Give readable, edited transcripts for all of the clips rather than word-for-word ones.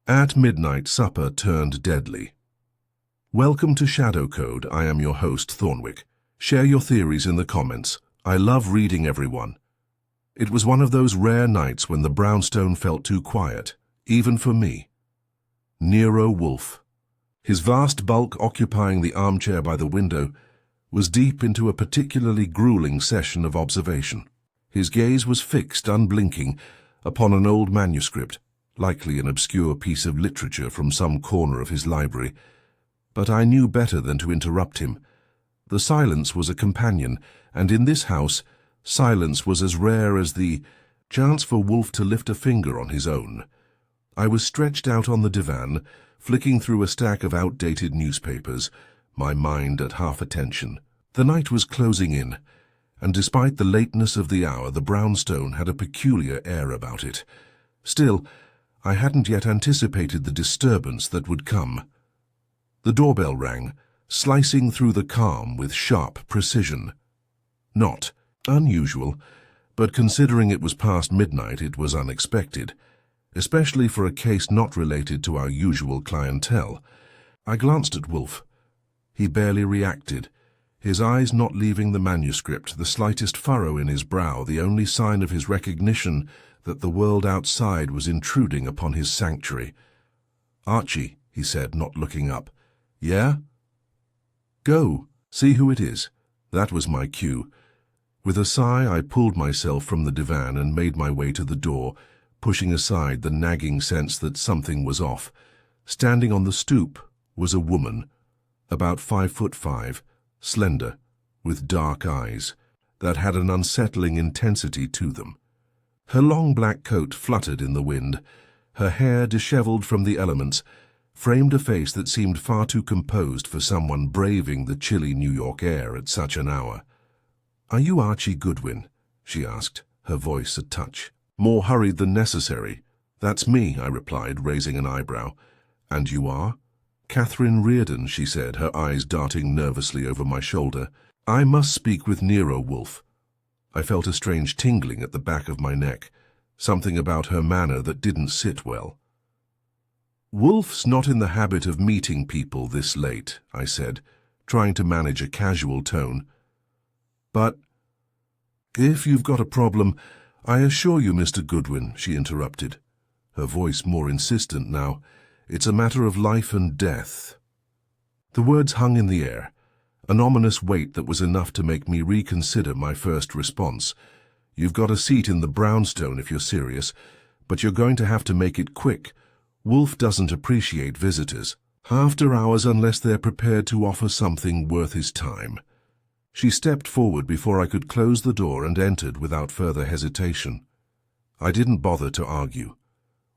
At midnight, supper turned deadly. Welcome to Shadow Code. I am your host, Thornwick. Share your theories in the comments. I love reading everyone. It was one of those rare nights when the brownstone felt too quiet, even for me. Nero Wolfe, his vast bulk occupying the armchair by the window, was deep into a particularly grueling session of observation. His gaze was fixed, unblinking, upon an old manuscript, likely an obscure piece of literature from some corner of his library. But I knew better than to interrupt him. The silence was a companion, and in this house, silence was as rare as the chance for Wolfe to lift a finger on his own. I was stretched out on the divan, flicking through a stack of outdated newspapers, my mind at half attention. The night was closing in, and despite the lateness of the hour, the brownstone had a peculiar air about it. Still, I hadn't yet anticipated the disturbance that would come. The doorbell rang, slicing through the calm with sharp precision. Not unusual, but considering it was past midnight, it was unexpected, especially for a case not related to our usual clientele. I glanced at Wolfe. He barely reacted, his eyes not leaving the manuscript, the slightest furrow in his brow the only sign of his recognition that the world outside was intruding upon his sanctuary. "Archie," he said, not looking up. "Yeah?" "Go, see who it is." That was my cue. With a sigh, I pulled myself from the divan and made my way to the door, pushing aside the nagging sense that something was off. Standing on the stoop was a woman, about 5'5", slender, with dark eyes that had an unsettling intensity to them. Her long black coat fluttered in the wind. Her hair, disheveled from the elements, framed a face that seemed far too composed for someone braving the chilly New York air at such an hour. "Are you Archie Goodwin?" she asked, her voice a touch more hurried than necessary. "That's me," I replied, raising an eyebrow. "And you are?" "Catherine Reardon," she said, her eyes darting nervously over my shoulder. "I must speak with Nero Wolfe." I felt a strange tingling at the back of my neck, something about her manner that didn't sit well. "Wolfe's not in the habit of meeting people this late," I said, trying to manage a casual tone. "But if you've got a problem, I assure you, Mr. Goodwin," she interrupted, her voice more insistent now, "it's a matter of life and death." The words hung in the air, an ominous weight that was enough to make me reconsider my first response. "You've got a seat in the brownstone if you're serious, but you're going to have to make it quick. Wolfe doesn't appreciate visitors after hours unless they're prepared to offer something worth his time." She stepped forward before I could close the door and entered without further hesitation. I didn't bother to argue.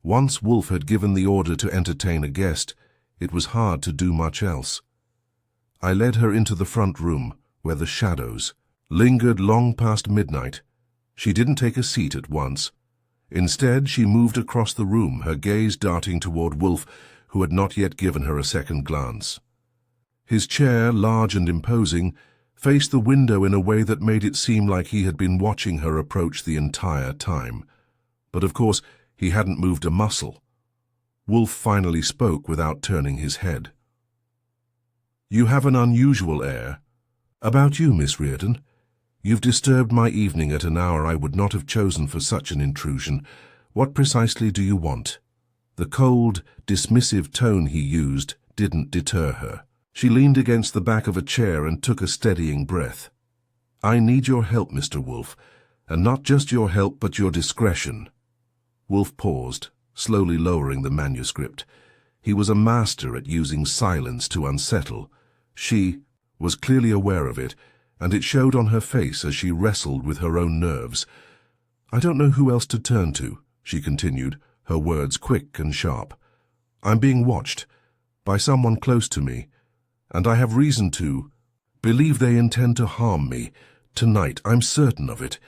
Once Wolfe had given the order to entertain a guest, it was hard to do much else. I led her into the front room, where the shadows lingered long past midnight. She didn't take a seat at once. Instead, she moved across the room, her gaze darting toward Wolfe, who had not yet given her a second glance. His chair, large and imposing, faced the window in a way that made it seem like he had been watching her approach the entire time. But of course, he hadn't moved a muscle. Wolfe finally spoke without turning his head. "You have an unusual air. About you, Miss Reardon. You've disturbed my evening at an hour I would not have chosen for such an intrusion. What precisely do you want?" The cold, dismissive tone he used didn't deter her. She leaned against the back of a chair and took a steadying breath. "I need your help, Mr. Wolfe, and not just your help but your discretion." Wolfe paused, slowly lowering the manuscript. He was a master at using silence to unsettle. She was clearly aware of it, and it showed on her face as she wrestled with her own nerves. "I don't know who else to turn to," she continued, her words quick and sharp. "I'm being watched by someone close to me, and I have reason to believe they intend to harm me. Tonight, I'm certain of it."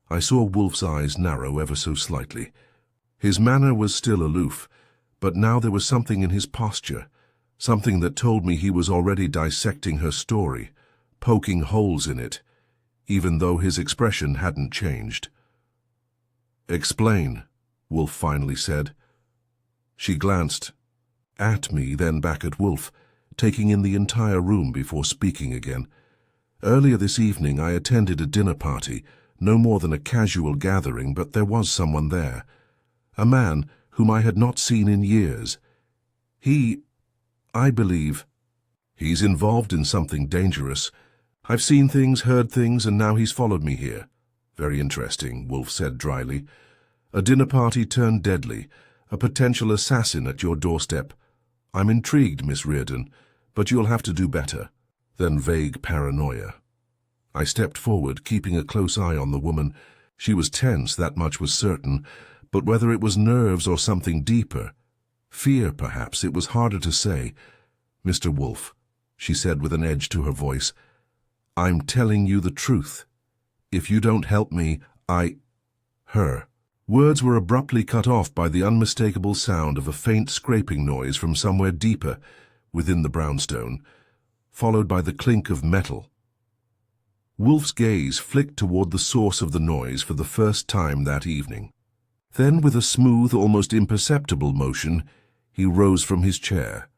I saw Wolfe's eyes narrow ever so slightly. His manner was still aloof, but now there was something in his posture, something that told me he was already dissecting her story, poking holes in it, even though his expression hadn't changed. "Explain," Wolfe finally said. She glanced at me, then back at Wolfe, taking in the entire room before speaking again. Earlier this evening I attended a dinner party, no more than a casual gathering, but there was someone there. A man whom I had not seen in years. I believe, he's involved in something dangerous. I've seen things, heard things, and now he's followed me here. Very interesting, Wolfe said dryly. A dinner party turned deadly, a potential assassin at your doorstep. I'm intrigued, Miss Reardon, but you'll have to do better. Then vague paranoia. I stepped forward, keeping a close eye on the woman. She was tense, that much was certain, but whether it was nerves or something deeper, fear perhaps, it was harder to say. Mr. Wolfe, she said with an edge to her voice, I'm telling you the truth. If you don't help me, her. Words were abruptly cut off by the unmistakable sound of a faint scraping noise from somewhere deeper within the brownstone, followed by the clink of metal. Wolfe's gaze flicked toward the source of the noise for the first time that evening. Then, with a smooth, almost imperceptible motion, he rose from his chair.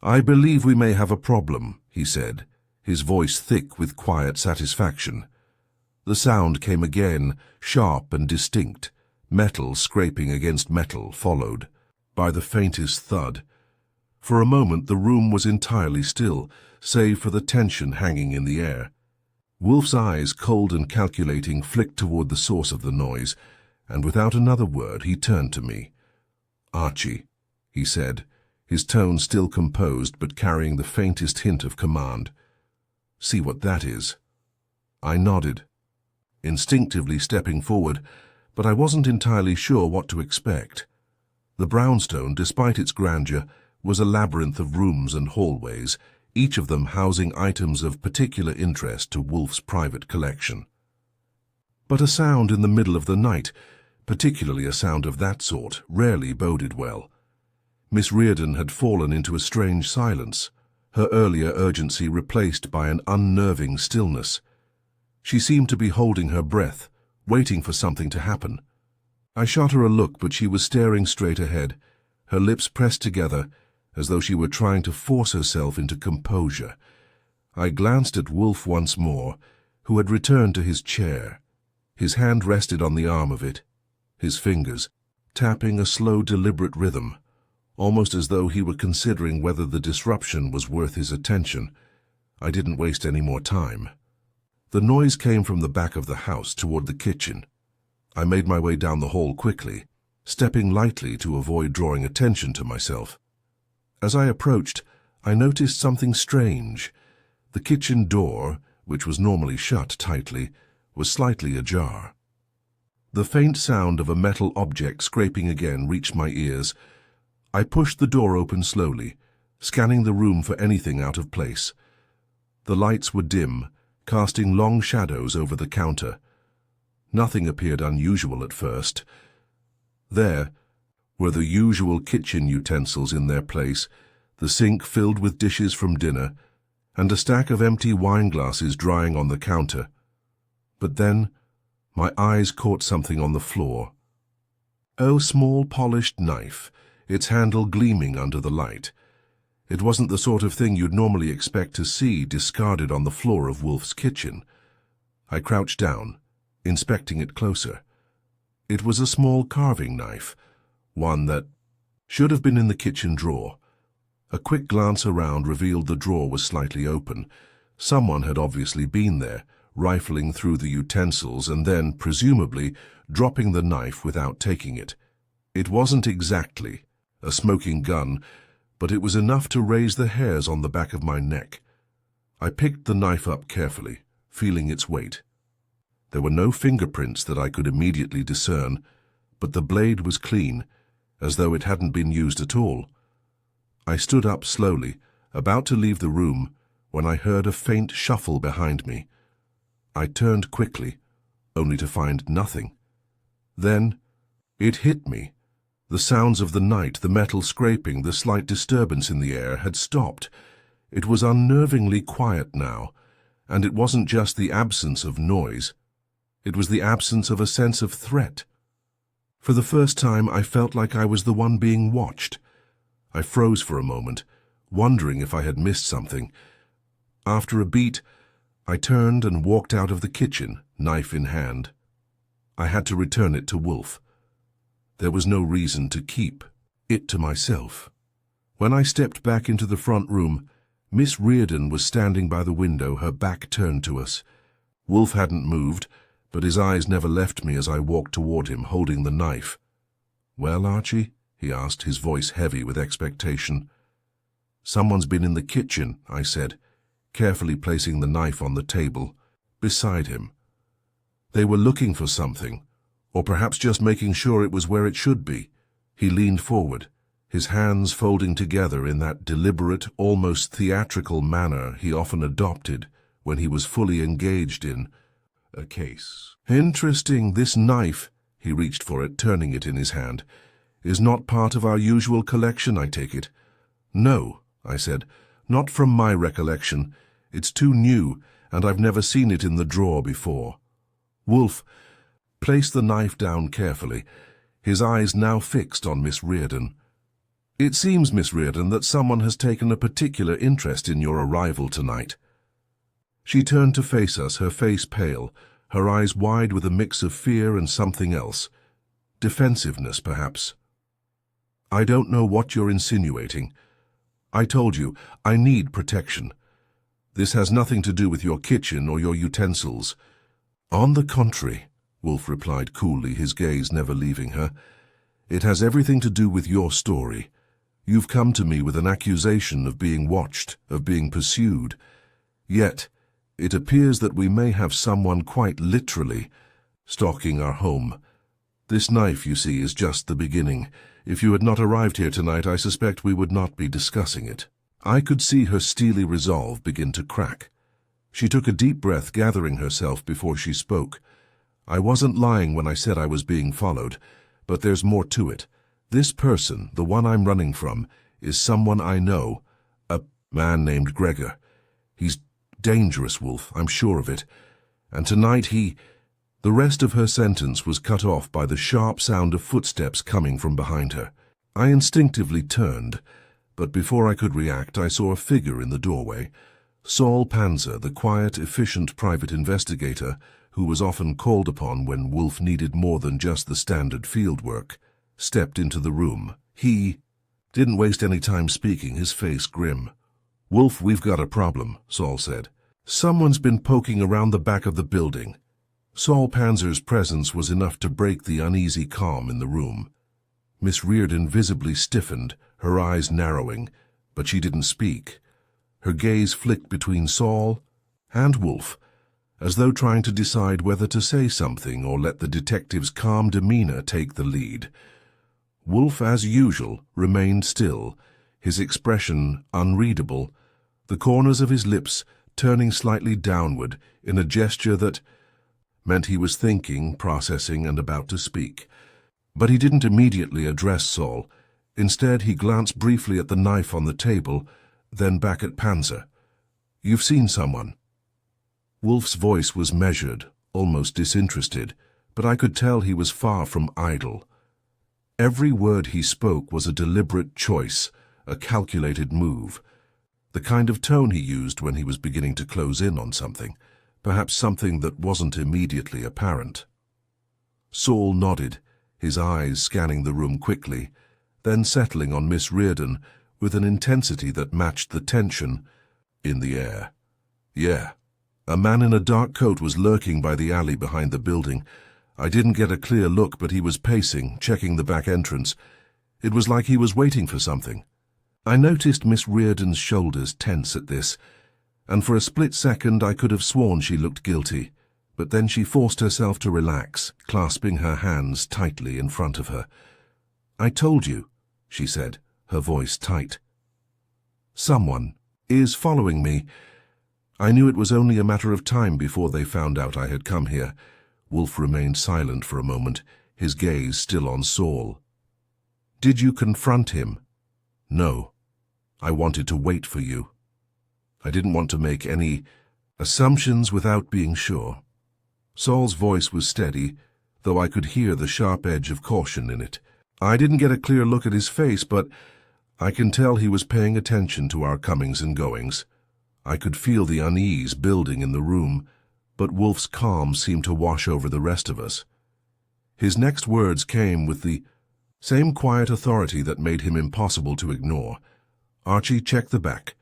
I believe we may have a problem, he said, his voice thick with quiet satisfaction. The sound came again, sharp and distinct. Metal scraping against metal followed by the faintest thud. For a moment the room was entirely still, save for the tension hanging in the air. Wolfe's eyes, cold and calculating, flicked toward the source of the noise, and without another word he turned to me. Archie, he said, his tone still composed but carrying the faintest hint of command. See what that is? I nodded, instinctively stepping forward, but I wasn't entirely sure what to expect. The brownstone, despite its grandeur, was a labyrinth of rooms and hallways, each of them housing items of particular interest to Wolfe's private collection. But a sound in the middle of the night, particularly a sound of that sort, rarely boded well. Miss Reardon had fallen into a strange silence, her earlier urgency replaced by an unnerving stillness. She seemed to be holding her breath, waiting for something to happen. I shot her a look, but she was staring straight ahead, her lips pressed together, as though she were trying to force herself into composure. I glanced at Wolfe once more, who had returned to his chair. His hand rested on the arm of it, his fingers tapping a slow, deliberate rhythm, almost as though he were considering whether the disruption was worth his attention. I didn't waste any more time. The noise came from the back of the house toward the kitchen. I made my way down the hall quickly, stepping lightly to avoid drawing attention to myself. As I approached, I noticed something strange. The kitchen door, which was normally shut tightly, was slightly ajar. The faint sound of a metal object scraping again reached my ears. I pushed the door open slowly, scanning the room for anything out of place. The lights were dim, casting long shadows over the counter. Nothing appeared unusual at first. There were the usual kitchen utensils in their place, the sink filled with dishes from dinner, and a stack of empty wine glasses drying on the counter. But then my eyes caught something on the floor. A small polished knife, its handle gleaming under the light. It wasn't the sort of thing you'd normally expect to see discarded on the floor of Wolfe's kitchen. I crouched down, inspecting it closer. It was a small carving knife, one that should have been in the kitchen drawer. A quick glance around revealed the drawer was slightly open. Someone had obviously been there, rifling through the utensils and then, presumably, dropping the knife without taking it. It wasn't exactly a smoking gun, but it was enough to raise the hairs on the back of my neck. I picked the knife up carefully, feeling its weight. There were no fingerprints that I could immediately discern, but the blade was clean, as though it hadn't been used at all. I stood up slowly, about to leave the room, when I heard a faint shuffle behind me. I turned quickly, only to find nothing. Then it hit me. The sounds of the night, the metal scraping, the slight disturbance in the air had stopped. It was unnervingly quiet now, and it wasn't just the absence of noise. It was the absence of a sense of threat. For the first time, I felt like I was the one being watched. I froze for a moment, wondering if I had missed something. After a beat, I turned and walked out of the kitchen, knife in hand. I had to return it to Wolfe. There was no reason to keep it to myself. When I stepped back into the front room, Miss Reardon was standing by the window, her back turned to us. Wolfe hadn't moved, but his eyes never left me as I walked toward him, holding the knife. "Well, Archie?" he asked, his voice heavy with expectation. "Someone's been in the kitchen," I said, carefully placing the knife on the table, beside him. "They were looking for something, or perhaps just making sure it was where it should be." He leaned forward, his hands folding together in that deliberate, almost theatrical manner he often adopted when he was fully engaged in a case. "Interesting. This knife," he reached for it, turning it in his hand, "is not part of our usual collection, I take it?" "No," I said, "not from my recollection. It's too new, and I've never seen it in the drawer before." Wolfe placed the knife down carefully, his eyes now fixed on Miss Reardon. "It seems, Miss Reardon, that someone has taken a particular interest in your arrival tonight." She turned to face us, her face pale, her eyes wide with a mix of fear and something else. Defensiveness, perhaps. "I don't know what you're insinuating. I told you, I need protection. This has nothing to do with your kitchen or your utensils." "On the contrary," Wolfe replied coolly, his gaze never leaving her, "it has everything to do with your story. You've come to me with an accusation of being watched, of being pursued. Yet, it appears that we may have someone quite literally stalking our home. This knife, you see, is just the beginning. If you had not arrived here tonight, I suspect we would not be discussing it." I could see her steely resolve begin to crack. She took a deep breath, gathering herself before she spoke. "I wasn't lying when I said I was being followed, but there's more to it. This person, the one I'm running from, is someone I know, a man named Gregor. He's dangerous, Wolfe, I'm sure of it. And tonight he—" The rest of her sentence was cut off by the sharp sound of footsteps coming from behind her. I instinctively turned, but before I could react, I saw a figure in the doorway. Saul Panzer, the quiet, efficient private investigator who was often called upon when Wolfe needed more than just the standard field work, stepped into the room. He didn't waste any time speaking, his face grim. "Wolfe, we've got a problem," Saul said. "Someone's been poking around the back of the building." Saul Panzer's presence was enough to break the uneasy calm in the room. Miss Reardon visibly stiffened, her eyes narrowing, but she didn't speak. Her gaze flicked between Saul and Wolfe, as though trying to decide whether to say something or let the detective's calm demeanor take the lead. Wolfe, as usual, remained still, his expression unreadable, the corners of his lips turning slightly downward in a gesture that meant he was thinking, processing, and about to speak. But he didn't immediately address Saul. Instead, he glanced briefly at the knife on the table, then back at Panzer. "You've seen someone." Wolfe's voice was measured, almost disinterested, but I could tell he was far from idle. Every word he spoke was a deliberate choice, a calculated move, the kind of tone he used when he was beginning to close in on something, perhaps something that wasn't immediately apparent. Saul nodded, his eyes scanning the room quickly, then settling on Miss Reardon with an intensity that matched the tension in the air. "Yeah, a man in a dark coat was lurking by the alley behind the building. I didn't get a clear look, but he was pacing, checking the back entrance. It was like he was waiting for something." I noticed Miss Reardon's shoulders tense at this, and for a split second I could have sworn she looked guilty, but then she forced herself to relax, clasping her hands tightly in front of her. "I told you," she said, her voice tight. "Someone is following me." I knew it was only a matter of time before they found out I had come here. Wolfe remained silent for a moment, his gaze still on Saul. "Did you confront him?" "No. I wanted to wait for you. I didn't want to make any assumptions without being sure." Saul's voice was steady, though I could hear the sharp edge of caution in it. I didn't get a clear look at his face, but I can tell he was paying attention to our comings and goings. I could feel the unease building in the room, but Wolfe's calm seemed to wash over the rest of us. His next words came with the same quiet authority that made him impossible to ignore. "Archie, check the back.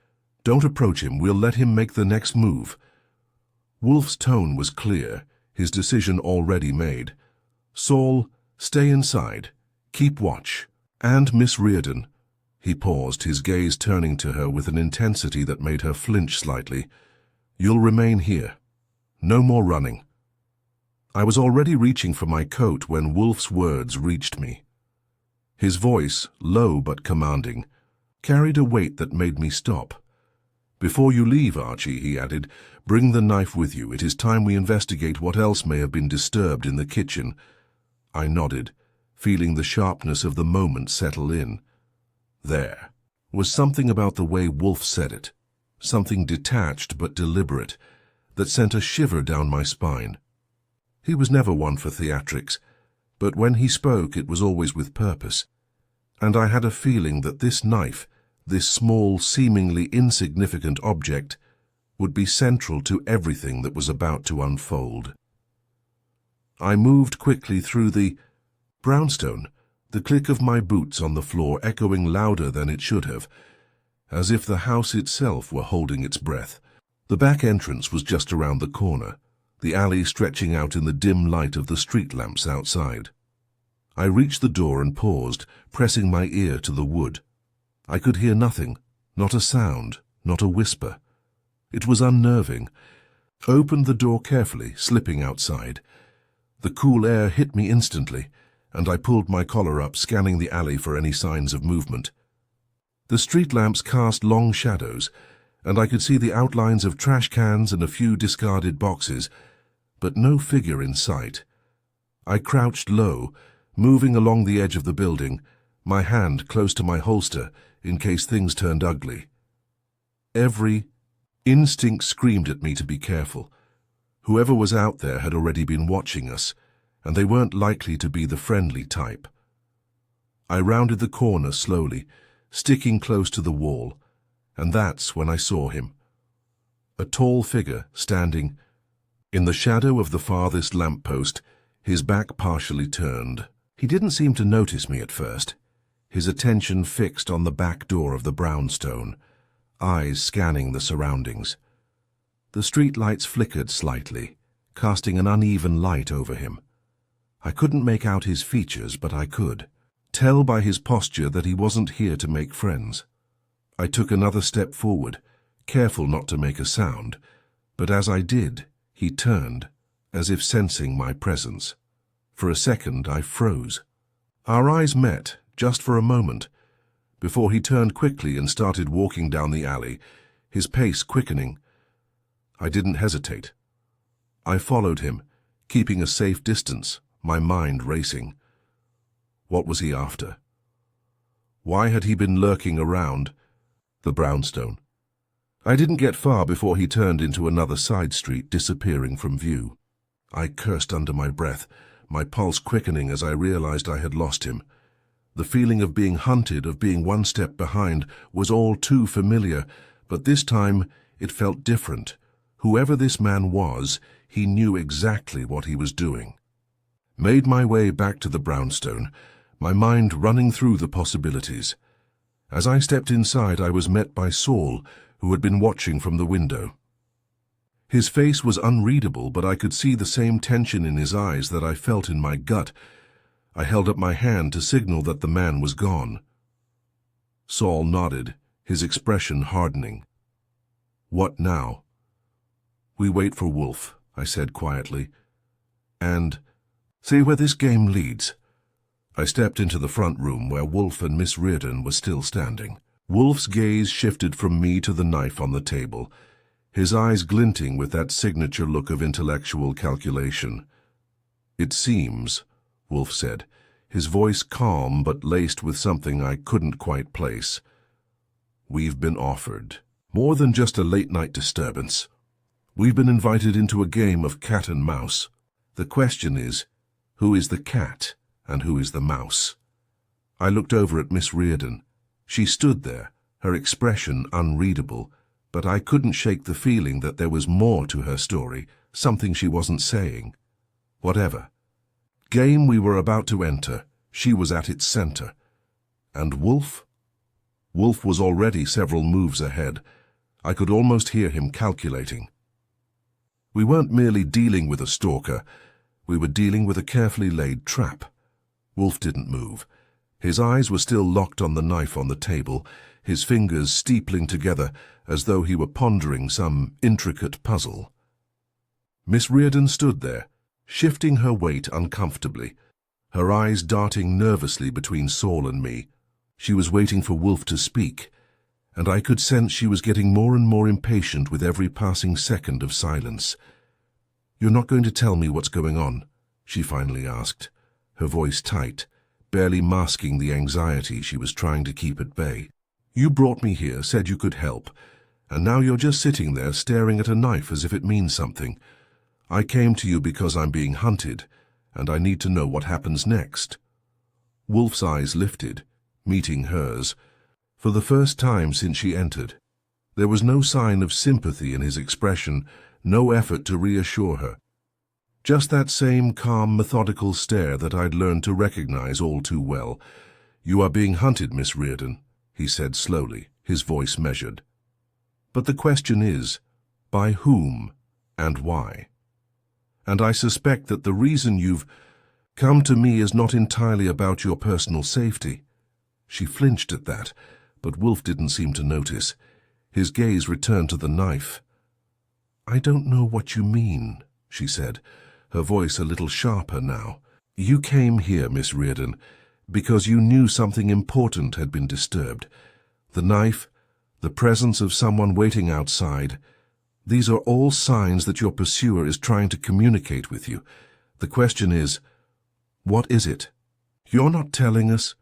Don't approach him. We'll let him make the next move." Wolfe's tone was clear, his decision already made. "Saul, stay inside. Keep watch. And Miss Reardon." He paused, his gaze turning to her with an intensity that made her flinch slightly. "You'll remain here. No more running." I was already reaching for my coat when Wolfe's words reached me. His voice, low but commanding, carried a weight that made me stop. "Before you leave, Archie," he added, "bring the knife with you. It is time we investigate what else may have been disturbed in the kitchen." I nodded, feeling the sharpness of the moment settle in. There was something about the way Wolfe said it, something detached but deliberate, that sent a shiver down my spine. He was never one for theatrics, but when he spoke it was always with purpose, and I had a feeling that this knife, this small, seemingly insignificant object, would be central to everything that was about to unfold. I moved quickly through the brownstone, the click of my boots on the floor echoing louder than it should have, as if the house itself were holding its breath. The back entrance was just around the corner, the alley stretching out in the dim light of the street lamps outside. I reached the door and paused, pressing my ear to the wood. I could hear nothing, not a sound, not a whisper. It was unnerving. Opened the door carefully, slipping outside. The cool air hit me instantly, and I pulled my collar up, scanning the alley for any signs of movement. The street lamps cast long shadows, and I could see the outlines of trash cans and a few discarded boxes, but no figure in sight. I crouched low, moving along the edge of the building, my hand close to my holster in case things turned ugly. Every instinct screamed at me to be careful. Whoever was out there had already been watching us, and they weren't likely to be the friendly type. I rounded the corner slowly, sticking close to the wall, and that's when I saw him. A tall figure standing in the shadow of the farthest lamp-post, his back partially turned. He didn't seem to notice me at first, his attention fixed on the back door of the brownstone, eyes scanning the surroundings. The street lights flickered slightly, casting an uneven light over him. I couldn't make out his features, but I could tell by his posture that he wasn't here to make friends. I took another step forward, careful not to make a sound, but as I did, he turned, as if sensing my presence. For a second, I froze. Our eyes met, just for a moment, before he turned quickly and started walking down the alley, his pace quickening. I didn't hesitate. I followed him, keeping a safe distance, my mind racing. What was he after? Why had he been lurking around the brownstone? I didn't get far before he turned into another side street, disappearing from view. I cursed under my breath, my pulse quickening as I realized I had lost him. The feeling of being hunted, of being one step behind, was all too familiar, but this time it felt different. Whoever this man was, he knew exactly what he was doing. Made my way back to the brownstone, my mind running through the possibilities. As I stepped inside, I was met by Saul, who had been watching from the window. His face was unreadable, but I could see the same tension in his eyes that I felt in my gut. I held up my hand to signal that the man was gone. Saul nodded, his expression hardening. "What now?" "We wait for Wolfe," I said quietly, "and see where this game leads." I stepped into the front room where Wolfe and Miss Reardon were still standing. Wolfe's gaze shifted from me to the knife on the table, his eyes glinting with that signature look of intellectual calculation. "It seems," Wolfe said, his voice calm but laced with something I couldn't quite place, "we've been offered more than just a late-night disturbance. We've been invited into a game of cat and mouse. The question is, Who is the cat and who is the mouse? I looked over at Miss Reardon. She stood there, her expression unreadable, but I couldn't shake the feeling that there was more to her story, something she wasn't saying. Whatever. Game we were about to enter, she was at its center. And Wolfe? Wolfe was already several moves ahead. I could almost hear him calculating. We weren't merely dealing with a stalker, we were dealing with a carefully laid trap. Wolfe didn't move. His eyes were still locked on the knife on the table, his fingers steepling together as though he were pondering some intricate puzzle. Miss Reardon stood there, shifting her weight uncomfortably, her eyes darting nervously between Saul and me. She was waiting for Wolfe to speak, and I could sense she was getting more and more impatient with every passing second of silence. "You're not going to tell me what's going on?" she finally asked, her voice tight, barely masking the anxiety she was trying to keep at bay. "You brought me here, said you could help, and now you're just sitting there staring at a knife as if it means something. I came to you because I'm being hunted, and I need to know what happens next." Wolfe's eyes lifted, meeting hers, for the first time since she entered. There was no sign of sympathy in his expression, no effort to reassure her. Just that same calm, methodical stare that I'd learned to recognize all too well. "You are being hunted, Miss Reardon," he said slowly, his voice measured. "But the question is, by whom and why? And I suspect that the reason you've come to me is not entirely about your personal safety." She flinched at that, but Wolfe didn't seem to notice. His gaze returned to the knife. "I don't know what you mean," she said, her voice a little sharper now. "You came here, Miss Reardon, because you knew something important had been disturbed. The knife, the presence of someone waiting outside. These are all signs that your pursuer is trying to communicate with you. The question is, what is it? You're not telling us?"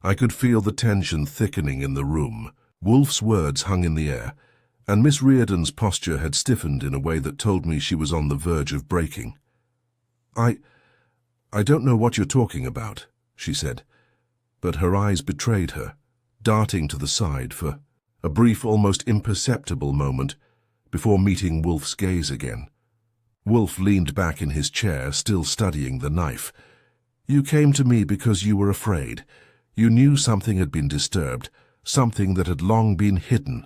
I could feel the tension thickening in the room. Wolfe's words hung in the air, and Miss Reardon's posture had stiffened in a way that told me she was on the verge of breaking. I don't know what you're talking about," she said, but her eyes betrayed her, darting to the side for a brief, almost imperceptible moment before meeting Wolfe's gaze again. Wolfe leaned back in his chair, still studying the knife. "You came to me because you were afraid. You knew something had been disturbed, something that had long been hidden.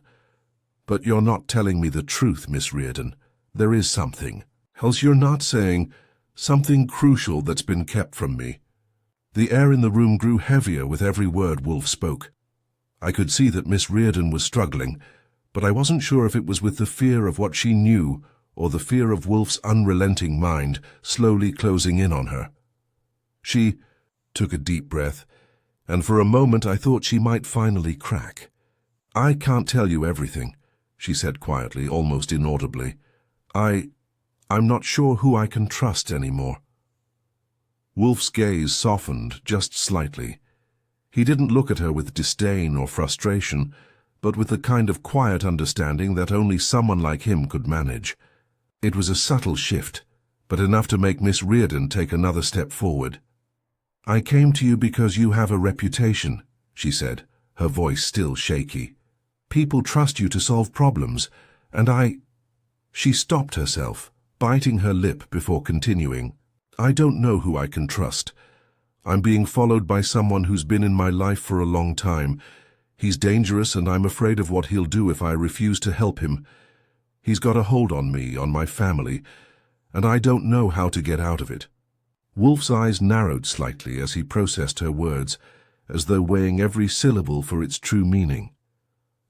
But you're not telling me the truth, Miss Reardon. There is something. Else you're not saying something crucial that's been kept from me." The air in the room grew heavier with every word Wolfe spoke. I could see that Miss Reardon was struggling, but I wasn't sure if it was with the fear of what she knew or the fear of Wolfe's unrelenting mind slowly closing in on her. She took a deep breath, and for a moment I thought she might finally crack. "I can't tell you everything," she said quietly, almost inaudibly. I'm not sure who I can trust anymore." Wolfe's gaze softened just slightly. He didn't look at her with disdain or frustration, but with the kind of quiet understanding that only someone like him could manage. It was a subtle shift, but enough to make Miss Reardon take another step forward. "I came to you because you have a reputation," she said, her voice still shaky. "People trust you to solve problems, and She stopped herself, biting her lip before continuing. "I don't know who I can trust. I'm being followed by someone who's been in my life for a long time. He's dangerous, and I'm afraid of what he'll do if I refuse to help him. He's got a hold on me, on my family, and I don't know how to get out of it." Wolfe's eyes narrowed slightly as he processed her words, as though weighing every syllable for its true meaning.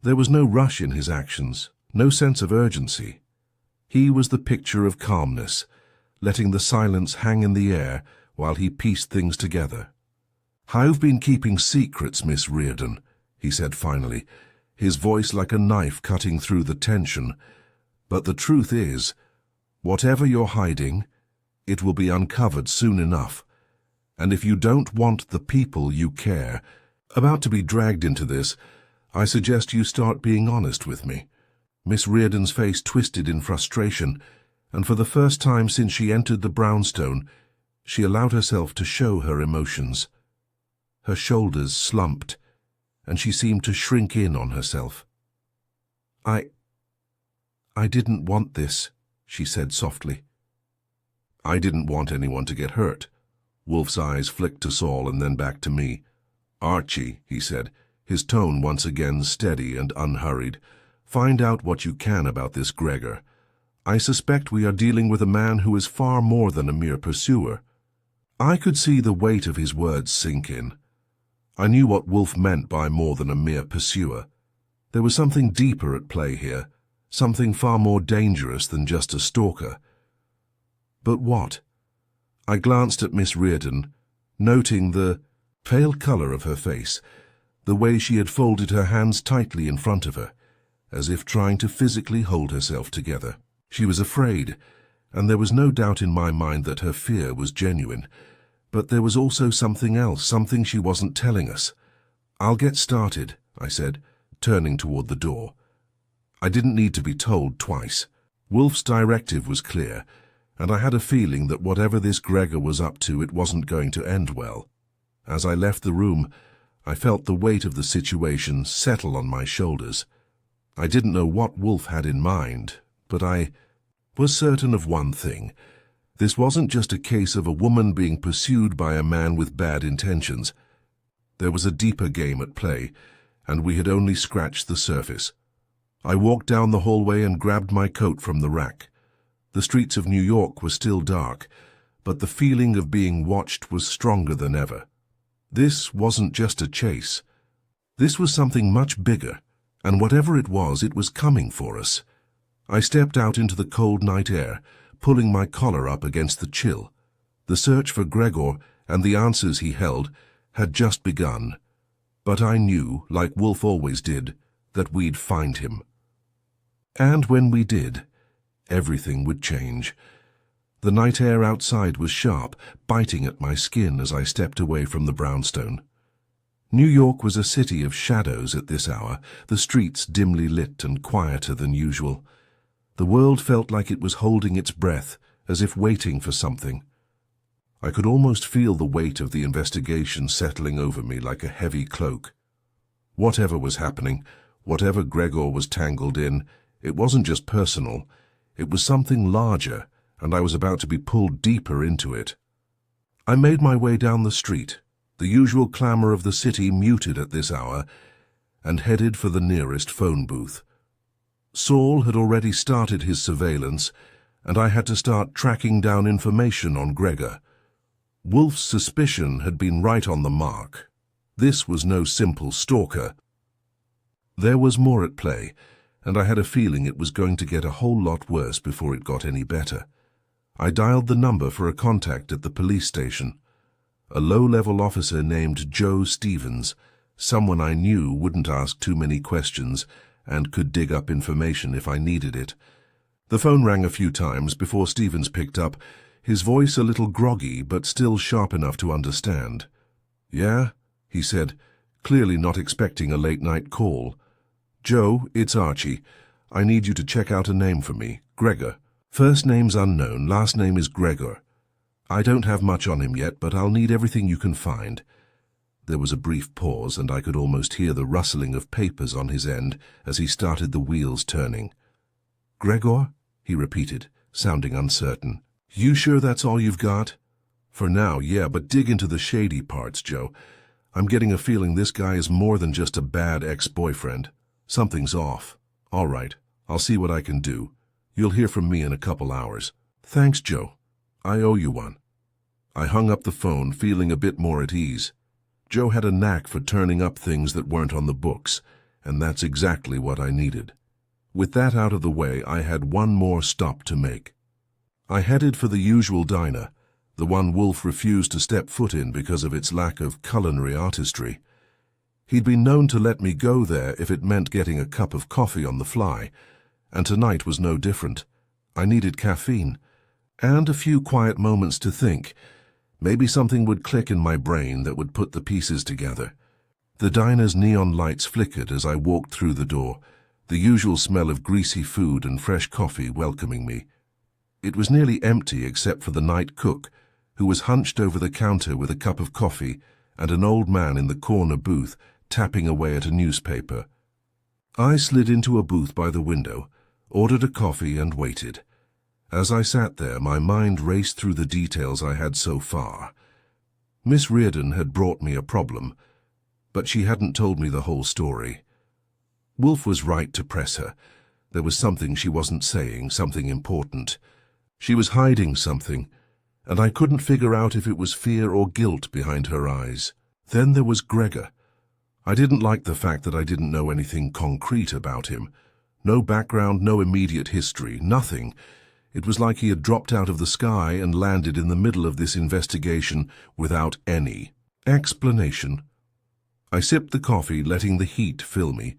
There was no rush in his actions, no sense of urgency. He was the picture of calmness, letting the silence hang in the air while he pieced things together. "I've been keeping secrets, Miss Reardon," he said finally, his voice like a knife cutting through the tension. "But the truth is, whatever you're hiding, it will be uncovered soon enough. And if you don't want the people you care about to be dragged into this, I suggest you start being honest with me." Miss Reardon's face twisted in frustration, and for the first time since she entered the brownstone, She allowed herself to show her emotions. Her shoulders slumped, and she seemed to shrink in on herself. I didn't want this," she said softly. "I didn't want anyone to get hurt." Wolfe's eyes flicked to Saul and then back to me. "Archie," he said, his tone once again steady and unhurried, "find out what you can about this Gregor. I suspect we are dealing with a man who is far more than a mere pursuer." I could see the weight of his words sink in. I knew what Wolfe meant by more than a mere pursuer. There was something deeper at play here, something far more dangerous than just a stalker. But what? I glanced at Miss Reardon, noting the pale colour of her face, the way she had folded her hands tightly in front of her, as if trying to physically hold herself together. She was afraid, and there was no doubt in my mind that her fear was genuine. But there was also something else, something she wasn't telling us. "I'll get started," I said, turning toward the door. I didn't need to be told twice. Wolfe's directive was clear, and I had a feeling that whatever this Gregor was up to, it wasn't going to end well. As I left the room, I felt the weight of the situation settle on my shoulders. I didn't know what Wolfe had in mind, but I was certain of one thing. This wasn't just a case of a woman being pursued by a man with bad intentions. There was a deeper game at play, and we had only scratched the surface. I walked down the hallway and grabbed my coat from the rack. The streets of New York were still dark, but the feeling of being watched was stronger than ever. This wasn't just a chase. This was something much bigger, and whatever it was coming for us. I stepped out into the cold night air, pulling my collar up against the chill. The search for Gregor and the answers he held had just begun, but I knew, like Wolfe always did, that we'd find him. And when we did, everything would change. The night air outside was sharp, biting at my skin as I stepped away from the brownstone. New York was a city of shadows at this hour, the streets dimly lit and quieter than usual. The world felt like it was holding its breath, as if waiting for something. I could almost feel the weight of the investigation settling over me like a heavy cloak. Whatever was happening, whatever Gregor was tangled in, it wasn't just personal. It was something larger, and I was about to be pulled deeper into it. I made my way down the street, the usual clamour of the city muted at this hour, and headed for the nearest phone booth. Saul had already started his surveillance, and I had to start tracking down information on Gregor. Wolfe's suspicion had been right on the mark. This was no simple stalker. There was more at play, and I had a feeling it was going to get a whole lot worse before it got any better. I dialed the number for a contact at the police station. A low-level officer named Joe Stevens, someone I knew wouldn't ask too many questions and could dig up information if I needed it. The phone rang a few times before Stevens picked up, his voice a little groggy but still sharp enough to understand. "Yeah?" he said, clearly not expecting a late-night call. "Joe, it's Archie. I need you to check out a name for me. Gregor. First name's unknown, last name is Gregor. I don't have much on him yet, but I'll need everything you can find." There was a brief pause, and I could almost hear the rustling of papers on his end as he started the wheels turning. "Gregor?" he repeated, sounding uncertain. "You sure that's all you've got?" "For now, yeah, but dig into the shady parts, Joe. I'm getting a feeling this guy is more than just a bad ex-boyfriend. Something's off." "All right, I'll see what I can do. You'll hear from me in a couple hours." "Thanks, Joe. I owe you one." I hung up the phone, feeling a bit more at ease. Joe had a knack for turning up things that weren't on the books, and that's exactly what I needed. With that out of the way, I had one more stop to make. I headed for the usual diner, the one Wolfe refused to step foot in because of its lack of culinary artistry. He'd been known to let me go there if it meant getting a cup of coffee on the fly, and tonight was no different. I needed caffeine, and a few quiet moments to think. Maybe something would click in my brain that would put the pieces together. The diner's neon lights flickered as I walked through the door, the usual smell of greasy food and fresh coffee welcoming me. It was nearly empty except for the night cook, who was hunched over the counter with a cup of coffee, and an old man in the corner booth tapping away at a newspaper. I slid into a booth by the window, ordered a coffee and waited. As I sat there, my mind raced through the details I had so far. Miss Reardon had brought me a problem, but she hadn't told me the whole story. Wolfe was right to press her. There was something she wasn't saying, something important. She was hiding something, and I couldn't figure out if it was fear or guilt behind her eyes. Then there was Gregor. I didn't like the fact that I didn't know anything concrete about him. No background, no immediate history, nothing. It was like he had dropped out of the sky and landed in the middle of this investigation without any explanation. I sipped the coffee, letting the heat fill me.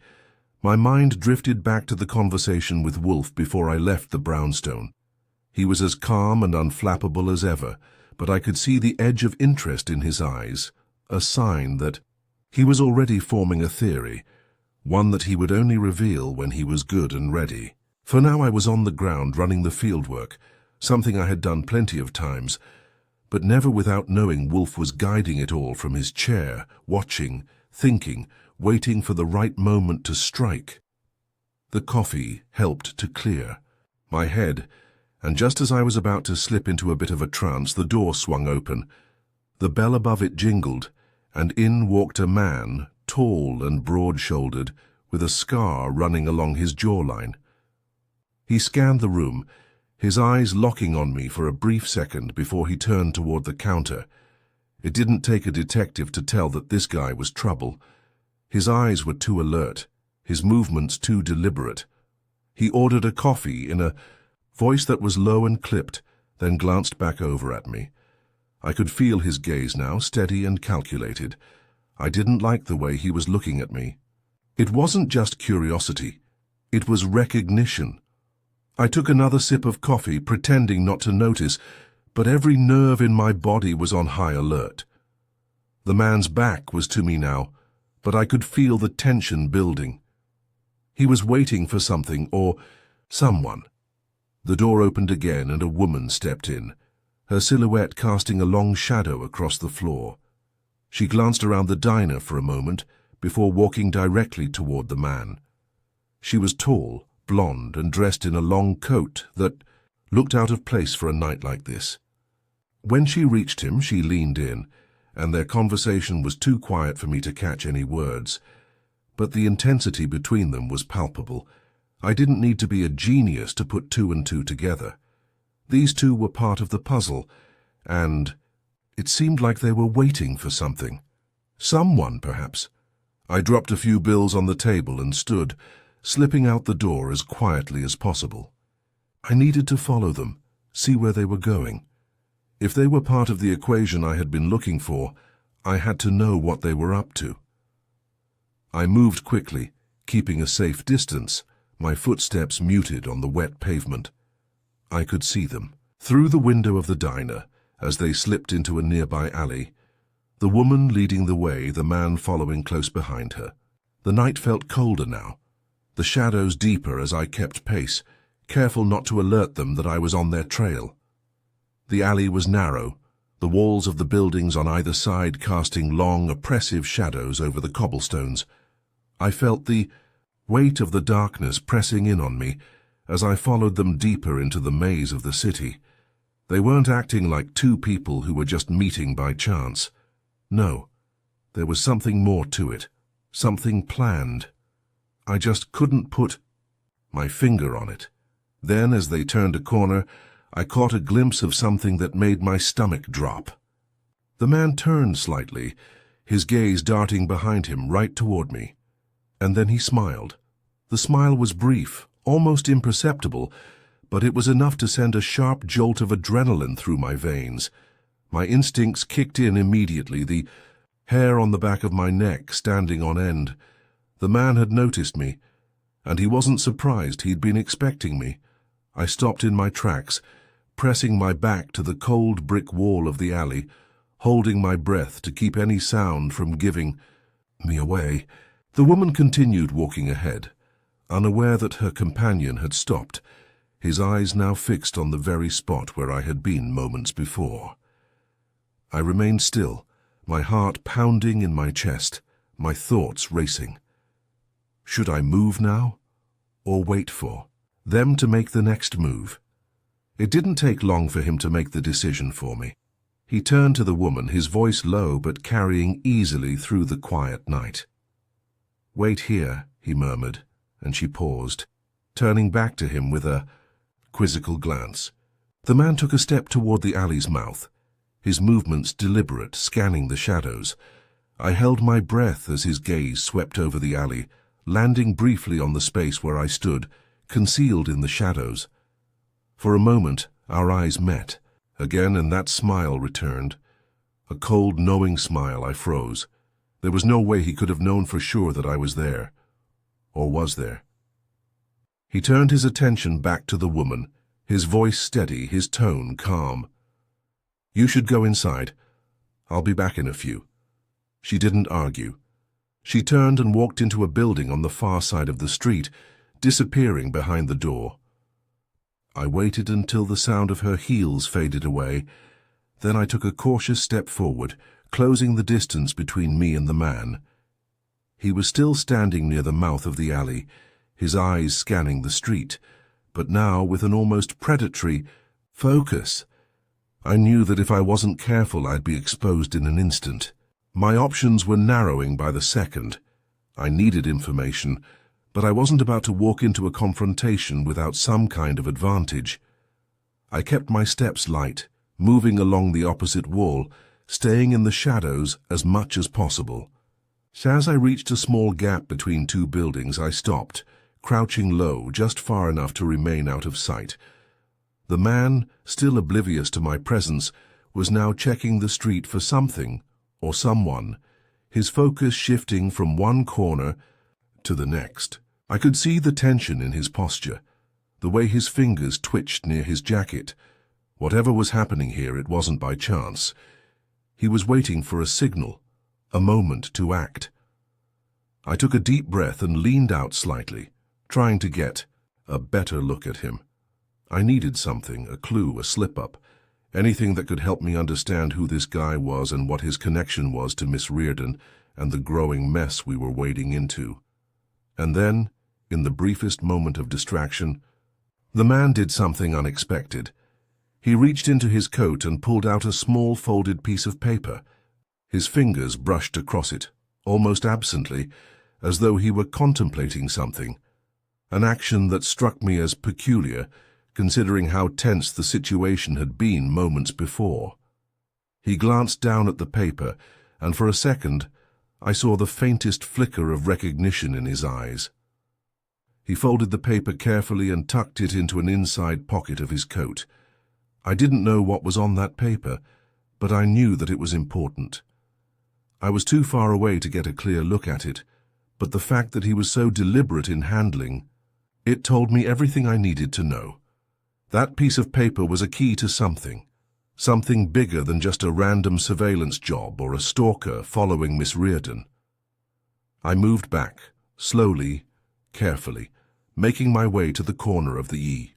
My mind drifted back to the conversation with Wolfe before I left the brownstone. He was as calm and unflappable as ever, but I could see the edge of interest in his eyes, a sign that he was already forming a theory, one that he would only reveal when he was good and ready. For now I was on the ground running the fieldwork, something I had done plenty of times, but never without knowing Wolfe was guiding it all from his chair, watching, thinking, waiting for the right moment to strike. The coffee helped to clear my head, and just as I was about to slip into a bit of a trance, the door swung open. The bell above it jingled, and in walked a man, tall and broad-shouldered, with a scar running along his jawline. He scanned the room, his eyes locking on me for a brief second before he turned toward the counter. It didn't take a detective to tell that this guy was trouble. His eyes were too alert, his movements too deliberate. He ordered a coffee in a voice that was low and clipped, then glanced back over at me. I could feel his gaze now, steady and calculated. I didn't like the way he was looking at me. It wasn't just curiosity. It was recognition. I took another sip of coffee, pretending not to notice, but every nerve in my body was on high alert. The man's back was to me now, but I could feel the tension building. He was waiting for something or someone. The door opened again and a woman stepped in, her silhouette casting a long shadow across the floor. She glanced around the diner for a moment before walking directly toward the man. She was tall, blonde, and dressed in a long coat that looked out of place for a night like this. When she reached him, she leaned in, and their conversation was too quiet for me to catch any words. But the intensity between them was palpable. I didn't need to be a genius to put two and two together. These two were part of the puzzle, and it seemed like they were waiting for something. Someone, perhaps. I dropped a few bills on the table and stood, slipping out the door as quietly as possible. I needed to follow them, see where they were going. If they were part of the equation I had been looking for, I had to know what they were up to. I moved quickly, keeping a safe distance, my footsteps muted on the wet pavement. I could see them, through the window of the diner, as they slipped into a nearby alley. The woman leading the way, the man following close behind her. The night felt colder now, the shadows deeper as I kept pace, careful not to alert them that I was on their trail. The alley was narrow, the walls of the buildings on either side casting long, oppressive shadows over the cobblestones. I felt the weight of the darkness pressing in on me as I followed them deeper into the maze of the city. They weren't acting like two people who were just meeting by chance. No, there was something more to it, something planned. I just couldn't put my finger on it. Then, as they turned a corner, I caught a glimpse of something that made my stomach drop. The man turned slightly, his gaze darting behind him right toward me. And then he smiled. The smile was brief, almost imperceptible, but it was enough to send a sharp jolt of adrenaline through my veins. My instincts kicked in immediately, the hair on the back of my neck standing on end. The man had noticed me, and he wasn't surprised. He'd been expecting me. I stopped in my tracks, pressing my back to the cold brick wall of the alley, holding my breath to keep any sound from giving me away. The woman continued walking ahead, unaware that her companion had stopped, his eyes now fixed on the very spot where I had been moments before. I remained still, my heart pounding in my chest, my thoughts racing. Should I move now, or wait for them to make the next move? It didn't take long for him to make the decision for me. He turned to the woman, his voice low but carrying easily through the quiet night. "Wait here," he murmured, and she paused, turning back to him with a quizzical glance. The man took a step toward the alley's mouth, his movements deliberate, scanning the shadows. I held my breath as his gaze swept over the alley, landing briefly on the space where I stood, concealed in the shadows. For a moment, our eyes met again, and that smile returned. A cold, knowing smile. I froze. There was no way he could have known for sure that I was there. Or was there? He turned his attention back to the woman, his voice steady, his tone calm. "You should go inside. I'll be back in a few." She didn't argue. She turned and walked into a building on the far side of the street, disappearing behind the door. I waited until the sound of her heels faded away. Then I took a cautious step forward, closing the distance between me and the man. He was still standing near the mouth of the alley, his eyes scanning the street, but now with an almost predatory focus. I knew that if I wasn't careful, I'd be exposed in an instant. My options were narrowing by the second. I needed information, but I wasn't about to walk into a confrontation without some kind of advantage. I kept my steps light, moving along the opposite wall, staying in the shadows as much as possible. As I reached a small gap between two buildings, I stopped, crouching low, just far enough to remain out of sight. The man, still oblivious to my presence, was now checking the street for something or someone, his focus shifting from one corner to the next. I could see the tension in his posture, the way his fingers twitched near his jacket. Whatever was happening here, it wasn't by chance. He was waiting for a signal, a moment to act. I took a deep breath and leaned out slightly, trying to get a better look at him. I needed something, a clue, a slip-up, anything that could help me understand who this guy was and what his connection was to Miss Reardon and the growing mess we were wading into. And then, in the briefest moment of distraction, the man did something unexpected. He reached into his coat and pulled out a small folded piece of paper. His fingers brushed across it, almost absently, as though he were contemplating something, an action that struck me as peculiar, considering how tense the situation had been moments before. He glanced down at the paper, and for a second I saw the faintest flicker of recognition in his eyes. He folded the paper carefully and tucked it into an inside pocket of his coat. I didn't know what was on that paper, but I knew that it was important. I was too far away to get a clear look at it, but the fact that he was so deliberate in handling it told me everything I needed to know. That piece of paper was a key to something bigger than just a random surveillance job or a stalker following Miss Reardon. I moved back, slowly, carefully, making my way to the corner of the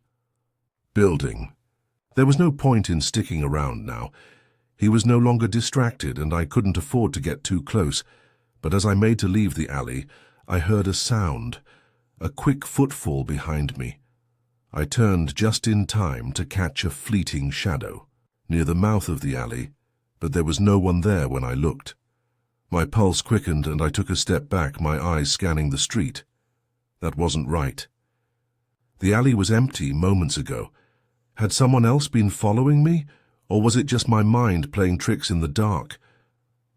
building. There was no point in sticking around now. He was no longer distracted, and I couldn't afford to get too close. But as I made to leave the alley, I heard a sound, a quick footfall behind me. I turned just in time to catch a fleeting shadow near the mouth of the alley, but there was no one there when I looked. My pulse quickened and I took a step back, my eyes scanning the street. That wasn't right. The alley was empty moments ago. Had someone else been following me, or was it just my mind playing tricks in the dark?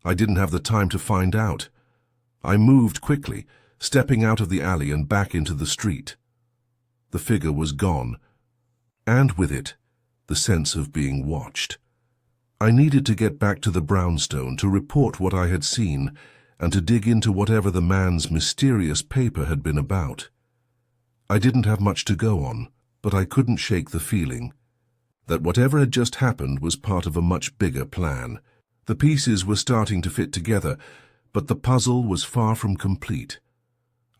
I didn't have the time to find out. I moved quickly, stepping out of the alley and back into the street. The figure was gone, and with it, the sense of being watched. I needed to get back to the brownstone to report what I had seen and to dig into whatever the man's mysterious paper had been about. I didn't have much to go on, but I couldn't shake the feeling that whatever had just happened was part of a much bigger plan. The pieces were starting to fit together, but the puzzle was far from complete.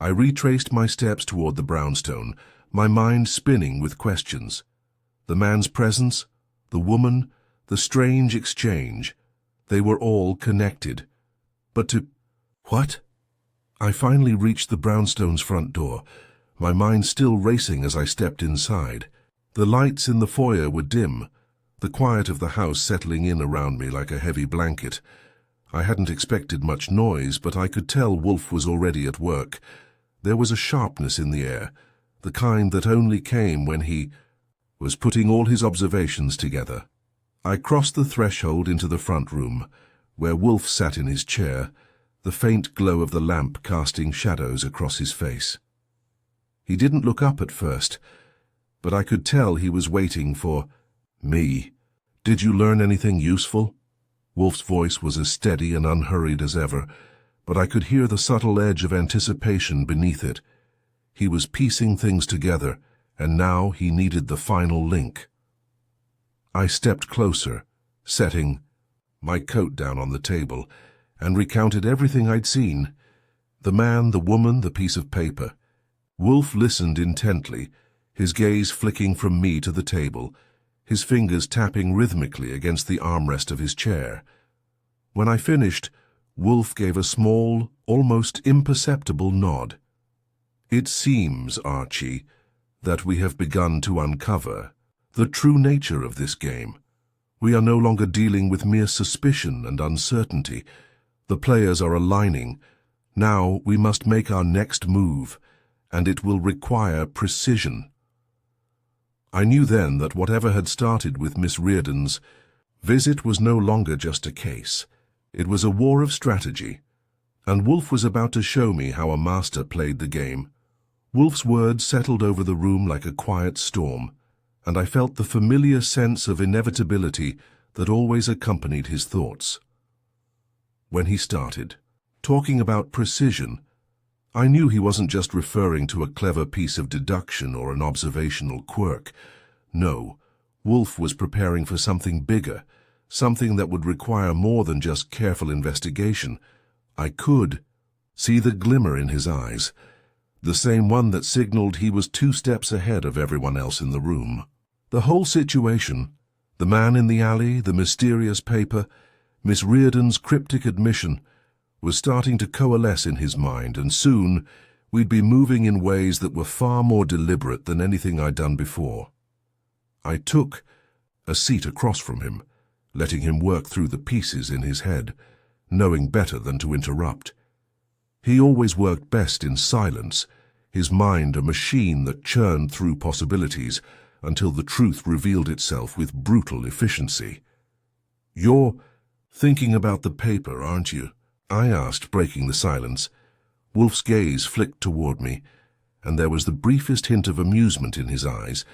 I retraced my steps toward the brownstone, my mind spinning with questions. The man's presence, the woman, the strange exchange. They were all connected. But to... What? I finally reached the brownstones' front door, my mind still racing as I stepped inside. The lights in the foyer were dim, the quiet of the house settling in around me like a heavy blanket. I hadn't expected much noise, but I could tell Wolfe was already at work. There was a sharpness in the air, the kind that only came when he was putting all his observations together. I crossed the threshold into the front room, where Wolfe sat in his chair, the faint glow of the lamp casting shadows across his face. He didn't look up at first, but I could tell he was waiting for me. "Did you learn anything useful?" Wolfe's voice was as steady and unhurried as ever, but I could hear the subtle edge of anticipation beneath it. He was piecing things together, and now he needed the final link. I stepped closer, setting my coat down on the table, and recounted everything I'd seen. The man, the woman, the piece of paper. Wolfe listened intently, his gaze flicking from me to the table, his fingers tapping rhythmically against the armrest of his chair. When I finished, Wolfe gave a small, almost imperceptible nod. "It seems, Archie, that we have begun to uncover the true nature of this game. We are no longer dealing with mere suspicion and uncertainty. The players are aligning. Now we must make our next move, and it will require precision." I knew then that whatever had started with Miss Reardon's visit was no longer just a case. It was a war of strategy, and Wolfe was about to show me how a master played the game. Wolfe's words settled over the room like a quiet storm, and I felt the familiar sense of inevitability that always accompanied his thoughts. When he started, talking about precision, I knew he wasn't just referring to a clever piece of deduction or an observational quirk. No, Wolfe was preparing for something bigger, something that would require more than just careful investigation. I could see the glimmer in his eyes, the same one that signaled he was 2 steps ahead of everyone else in the room. The whole situation, the man in the alley, the mysterious paper, Miss Reardon's cryptic admission, was starting to coalesce in his mind, and soon we'd be moving in ways that were far more deliberate than anything I'd done before. I took a seat across from him, letting him work through the pieces in his head, knowing better than to interrupt. He always worked best in silence, his mind a machine that churned through possibilities until the truth revealed itself with brutal efficiency. "You're thinking about the paper, aren't you?" I asked, breaking the silence. Wolfe's gaze flicked toward me, and there was the briefest hint of amusement in his eyes,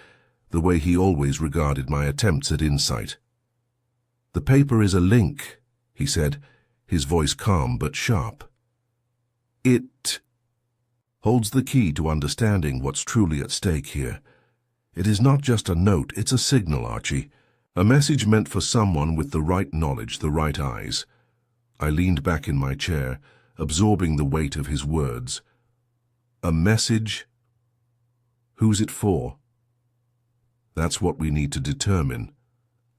the way he always regarded my attempts at insight. "The paper is a link," he said, his voice calm but sharp. "It holds the key to understanding what's truly at stake here. It is not just a note, it's a signal, Archie. A message meant for someone with the right knowledge, the right eyes." I leaned back in my chair, absorbing the weight of his words. "A message? Who's it for?" "That's what we need to determine,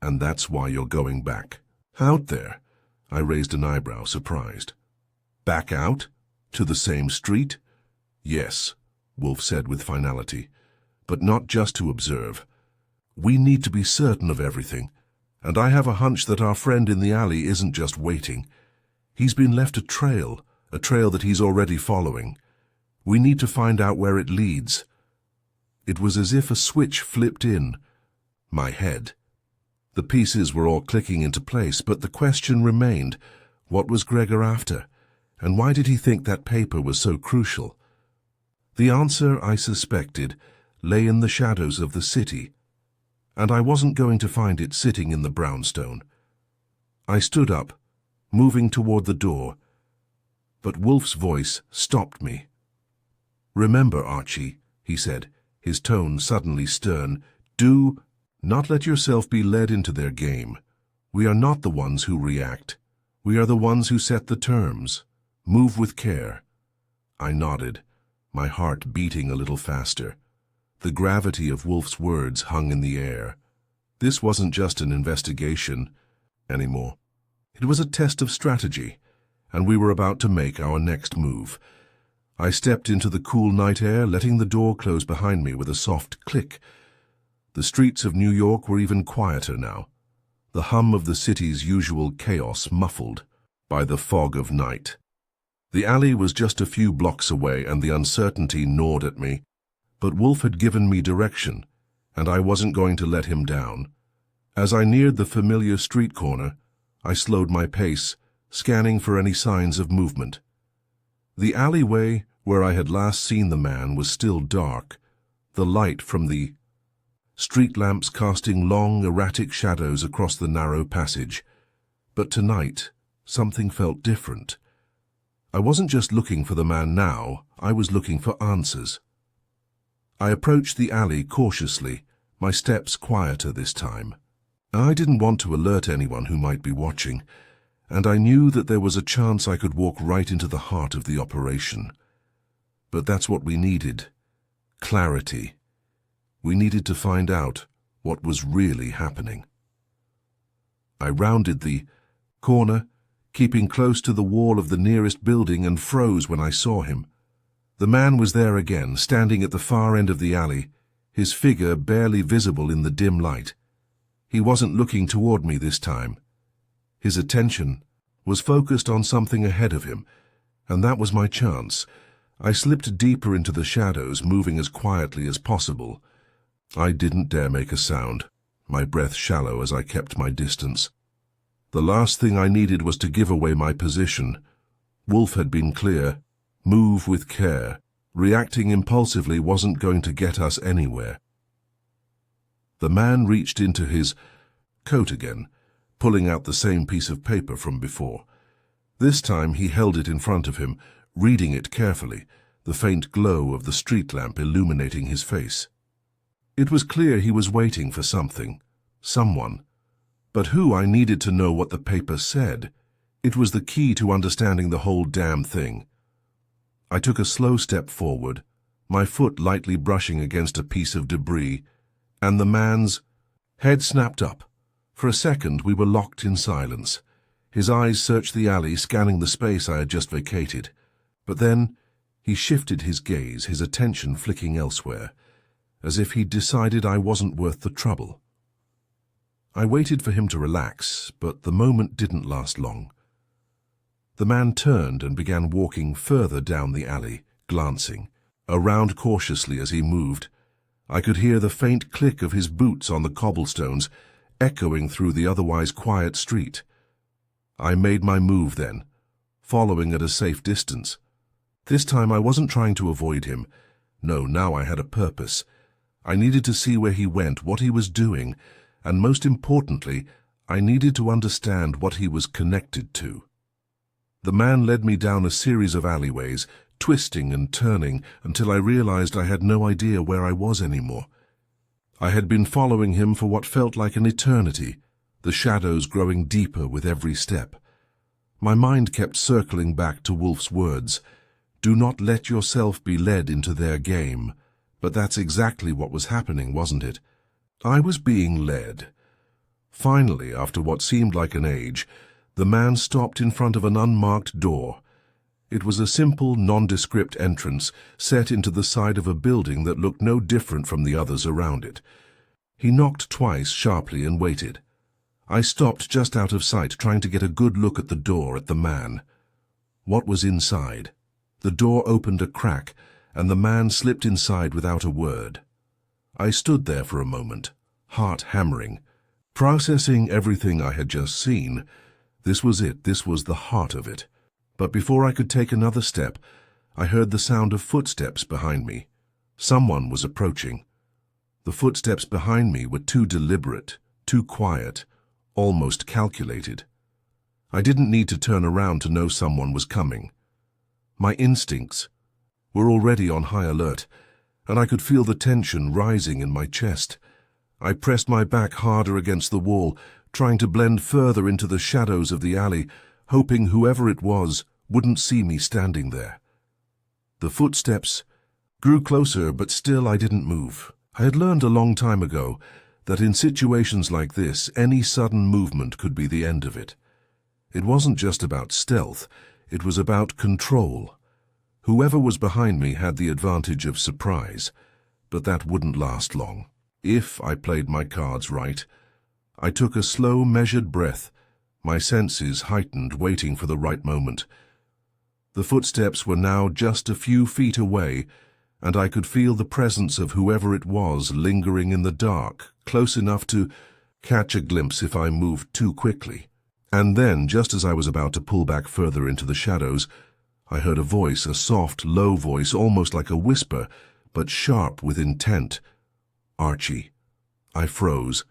and that's why you're going back." "Out there?" I raised an eyebrow, surprised. "Back out? To the same street?" "Yes," Wolfe said with finality, "but not just to observe. We need to be certain of everything, and I have a hunch that our friend in the alley isn't just waiting. He's been left a trail that he's already following. We need to find out where it leads." It was as if a switch flipped in my head. The pieces were all clicking into place, but the question remained, what was Gregor after? And why did he think that paper was so crucial? The answer, I suspected, lay in the shadows of the city, and I wasn't going to find it sitting in the brownstone. I stood up, moving toward the door, but Wolfe's voice stopped me. "Remember, Archie," he said, his tone suddenly stern, "do not let yourself be led into their game. We are not the ones who react. We are the ones who set the terms. Move with care." I nodded, my heart beating a little faster. The gravity of Wolfe's words hung in the air. This wasn't just an investigation anymore. It was a test of strategy, and we were about to make our next move. I stepped into the cool night air, letting the door close behind me with a soft click. The streets of New York were even quieter now, the hum of the city's usual chaos muffled by the fog of night. The alley was just a few blocks away, and the uncertainty gnawed at me, but Wolfe had given me direction, and I wasn't going to let him down. As I neared the familiar street corner, I slowed my pace, scanning for any signs of movement. The alleyway where I had last seen the man was still dark, the light from the street lamps casting long, erratic shadows across the narrow passage. But tonight, something felt different. I wasn't just looking for the man now, I was looking for answers. I approached the alley cautiously, my steps quieter this time. I didn't want to alert anyone who might be watching, and I knew that there was a chance I could walk right into the heart of the operation. But that's what we needed. Clarity. We needed to find out what was really happening. I rounded the corner, keeping close to the wall of the nearest building, and froze when I saw him. The man was there again, standing at the far end of the alley, his figure barely visible in the dim light. He wasn't looking toward me this time. His attention was focused on something ahead of him, and that was my chance. I slipped deeper into the shadows, moving as quietly as possible. I didn't dare make a sound, my breath shallow as I kept my distance. The last thing I needed was to give away my position. Wolfe had been clear. Move with care. Reacting impulsively wasn't going to get us anywhere. The man reached into his coat again, pulling out the same piece of paper from before. This time he held it in front of him, reading it carefully, the faint glow of the street lamp illuminating his face. It was clear he was waiting for something, someone. But who? I needed to know what the paper said. It was the key to understanding the whole damn thing. I took a slow step forward, my foot lightly brushing against a piece of debris, and the man's head snapped up. For a second we were locked in silence. His eyes searched the alley, scanning the space I had just vacated. But then he shifted his gaze, his attention flicking elsewhere, as if he'd decided I wasn't worth the trouble. I waited for him to relax, but the moment didn't last long. The man turned and began walking further down the alley, glancing around cautiously as he moved. I could hear the faint click of his boots on the cobblestones, echoing through the otherwise quiet street. I made my move then, following at a safe distance. This time I wasn't trying to avoid him. No, now I had a purpose. I needed to see where he went, what he was doing, and most importantly, I needed to understand what he was connected to. The man led me down a series of alleyways, twisting and turning until I realized I had no idea where I was anymore. I had been following him for what felt like an eternity, the shadows growing deeper with every step. My mind kept circling back to Wolfe's words, "Do not let yourself be led into their game." But that's exactly what was happening, wasn't it? I was being led. Finally, after what seemed like an age, the man stopped in front of an unmarked door. It was a simple, nondescript entrance set into the side of a building that looked no different from the others around it. He knocked twice sharply and waited. I stopped just out of sight, trying to get a good look at the door, at the man. What was inside? The door opened a crack, and the man slipped inside without a word. I stood there for a moment, heart hammering, processing everything I had just seen. This was it, this was the heart of it. But before I could take another step, I heard the sound of footsteps behind me. Someone was approaching. The footsteps behind me were too deliberate, too quiet, almost calculated. I didn't need to turn around to know someone was coming. My instincts were already on high alert, and I could feel the tension rising in my chest. I pressed my back harder against the wall, trying to blend further into the shadows of the alley, hoping whoever it was wouldn't see me standing there. The footsteps grew closer, but still I didn't move. I had learned a long time ago that in situations like this, any sudden movement could be the end of it. It wasn't just about stealth, it was about control. Whoever was behind me had the advantage of surprise, but that wouldn't last long. If I played my cards right, I took a slow, measured breath, my senses heightened, waiting for the right moment. The footsteps were now just a few feet away, and I could feel the presence of whoever it was lingering in the dark, close enough to catch a glimpse if I moved too quickly. And then, just as I was about to pull back further into the shadows, I heard a voice, a soft, low voice, almost like a whisper, but sharp with intent. "Archie." I froze.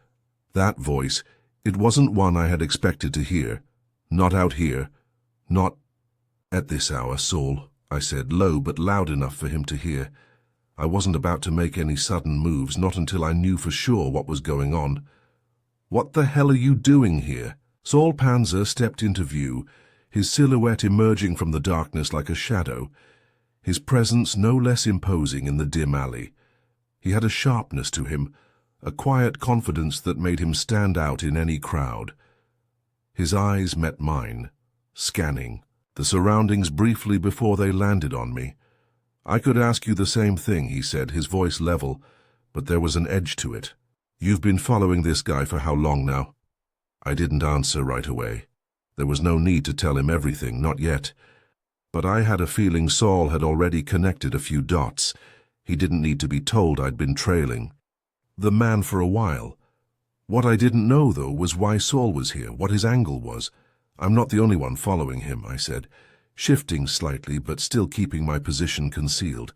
That voice, it wasn't one I had expected to hear. Not out here. Not at this hour, Saul, I said, low but loud enough for him to hear. I wasn't about to make any sudden moves, not until I knew for sure what was going on. "What the hell are you doing here?" Saul Panzer stepped into view, his silhouette emerging from the darkness like a shadow, his presence no less imposing in the dim alley. He had a sharpness to him, a quiet confidence that made him stand out in any crowd. His eyes met mine, scanning the surroundings briefly before they landed on me. "I could ask you the same thing," he said, his voice level, but there was an edge to it. "You've been following this guy for how long now?" I didn't answer right away. There was no need to tell him everything, not yet. But I had a feeling Saul had already connected a few dots. He didn't need to be told I'd been trailing the man for a while. What I didn't know, though, was why Saul was here, what his angle was. "I'm not the only one following him," I said, shifting slightly but still keeping my position concealed.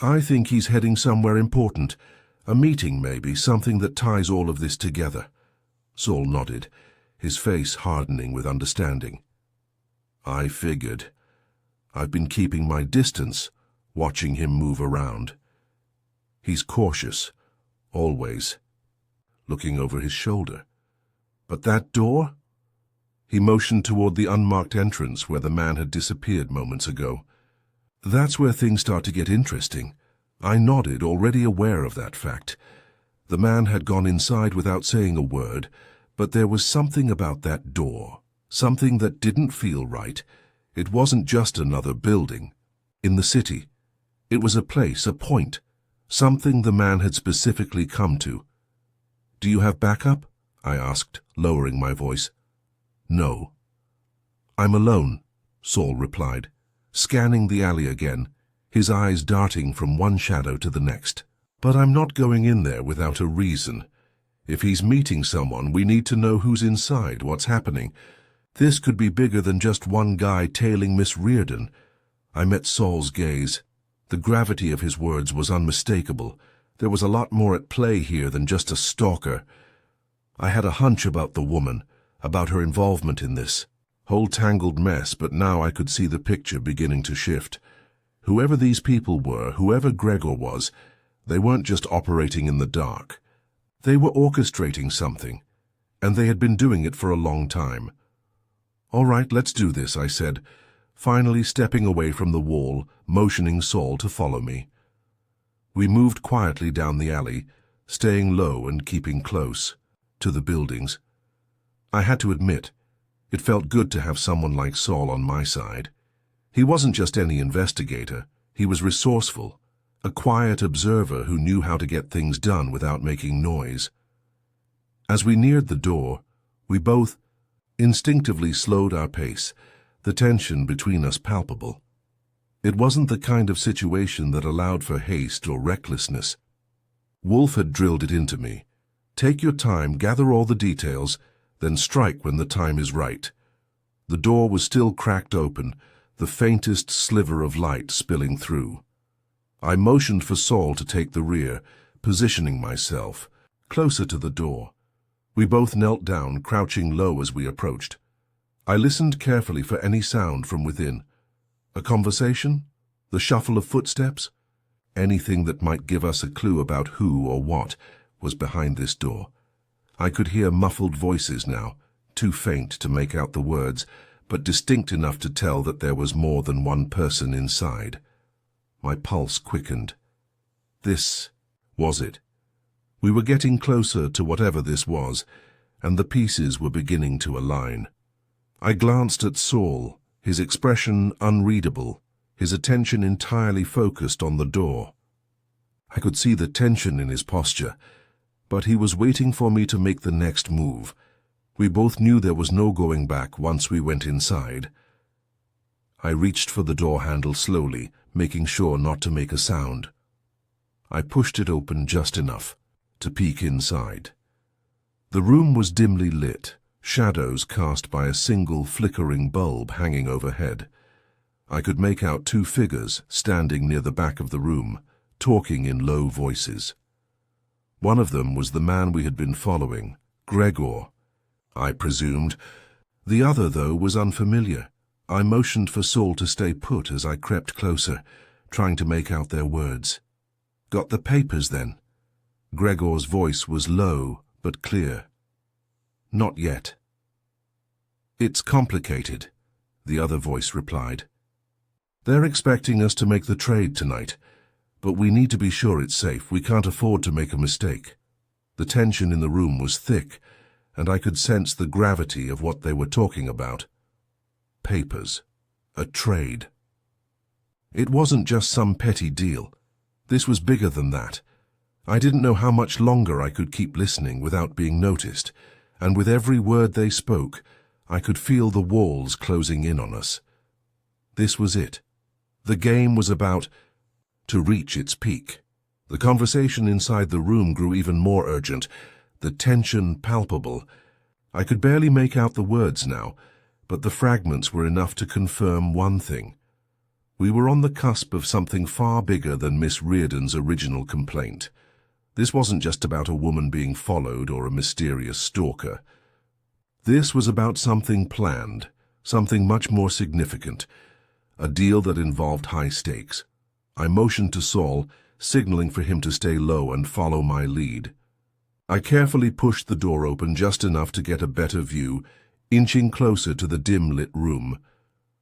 "I think he's heading somewhere important. A meeting, maybe, something that ties all of this together." Saul nodded, his face hardening with understanding. "I figured. I've been keeping my distance, watching him move around. He's cautious, always, looking over his shoulder. But that door?" He motioned toward the unmarked entrance where the man had disappeared moments ago. "That's where things start to get interesting." I nodded, already aware of that fact. The man had gone inside without saying a word, but there was something about that door, something that didn't feel right. It wasn't just another building. In the city, it was a place, a point, something the man had specifically come to. "Do you have backup?" I asked, lowering my voice. "No." "I'm alone," Saul replied, scanning the alley again, his eyes darting from one shadow to the next. "But I'm not going in there without a reason. If he's meeting someone, we need to know who's inside, what's happening. This could be bigger than just one guy tailing Miss Reardon." I met Saul's gaze. The gravity of his words was unmistakable. There was a lot more at play here than just a stalker. I had a hunch about the woman, about her involvement in this whole tangled mess, but now I could see the picture beginning to shift. Whoever these people were, whoever Gregor was, they weren't just operating in the dark. They were orchestrating something, and they had been doing it for a long time. "All right, let's do this," I said, finally stepping away from the wall, motioning Saul to follow me. We moved quietly down the alley, staying low and keeping close to the buildings. I had to admit, it felt good to have someone like Saul on my side. He wasn't just any investigator, he was resourceful, a quiet observer who knew how to get things done without making noise. As we neared the door, we both instinctively slowed our pace, the tension between us palpable. It wasn't the kind of situation that allowed for haste or recklessness. Wolfe had drilled it into me. Take your time, gather all the details, then strike when the time is right. The door was still cracked open, the faintest sliver of light spilling through. I motioned for Saul to take the rear, positioning myself closer to the door. We both knelt down, crouching low as we approached. I listened carefully for any sound from within. A conversation? The shuffle of footsteps? Anything that might give us a clue about who or what was behind this door. I could hear muffled voices now, too faint to make out the words, but distinct enough to tell that there was more than one person inside. My pulse quickened. This was it. We were getting closer to whatever this was, and the pieces were beginning to align. I glanced at Saul, his expression unreadable, his attention entirely focused on the door. I could see the tension in his posture, but he was waiting for me to make the next move. We both knew there was no going back once we went inside. I reached for the door handle slowly, making sure not to make a sound. I pushed it open just enough to peek inside. The room was dimly lit, shadows cast by a single flickering bulb hanging overhead. I could make out two figures standing near the back of the room, talking in low voices. One of them was the man we had been following, Gregor, I presumed. The other, though, was unfamiliar. I motioned for Saul to stay put as I crept closer, trying to make out their words. "Got the papers, then?" Gregor's voice was low but clear. "Not yet." "It's complicated," the other voice replied. "They're expecting us to make the trade tonight, but we need to be sure it's safe. We can't afford to make a mistake." The tension in the room was thick, and I could sense the gravity of what they were talking about. Papers. A trade. It wasn't just some petty deal. This was bigger than that. I didn't know how much longer I could keep listening without being noticed, and with every word they spoke, I could feel the walls closing in on us. This was it. The game was about to reach its peak. The conversation inside the room grew even more urgent, the tension palpable. I could barely make out the words now, but the fragments were enough to confirm one thing. We were on the cusp of something far bigger than Miss Reardon's original complaint. This wasn't just about a woman being followed or a mysterious stalker. This was about something planned, something much more significant, a deal that involved high stakes. I motioned to Saul, signaling for him to stay low and follow my lead. I carefully pushed the door open just enough to get a better view, inching closer to the dim-lit room.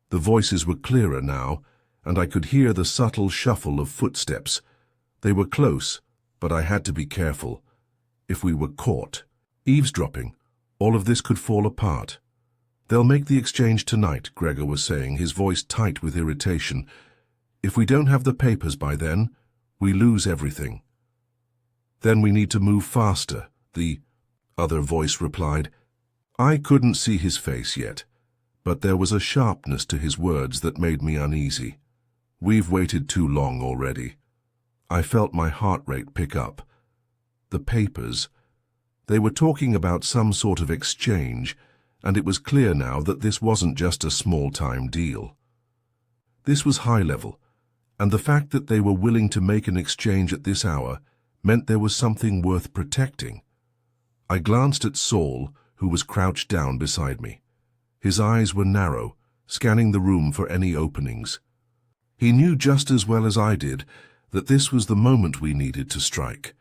The voices were clearer now, and I could hear the subtle shuffle of footsteps. They were close, but I had to be careful. If we were caught, eavesdropping, all of this could fall apart. "They'll make the exchange tonight," Gregor was saying, his voice tight with irritation. "If we don't have the papers by then, we lose everything." "Then we need to move faster," the other voice replied. I couldn't see his face yet, but there was a sharpness to his words that made me uneasy. "We've waited too long already." I felt my heart rate pick up. The papers. They were talking about some sort of exchange, and it was clear now that this wasn't just a small-time deal. This was high level, and the fact that they were willing to make an exchange at this hour meant there was something worth protecting. I glanced at Saul, who was crouched down beside me. His eyes were narrow, scanning the room for any openings. He knew just as well as I did that this was the moment we needed to strike.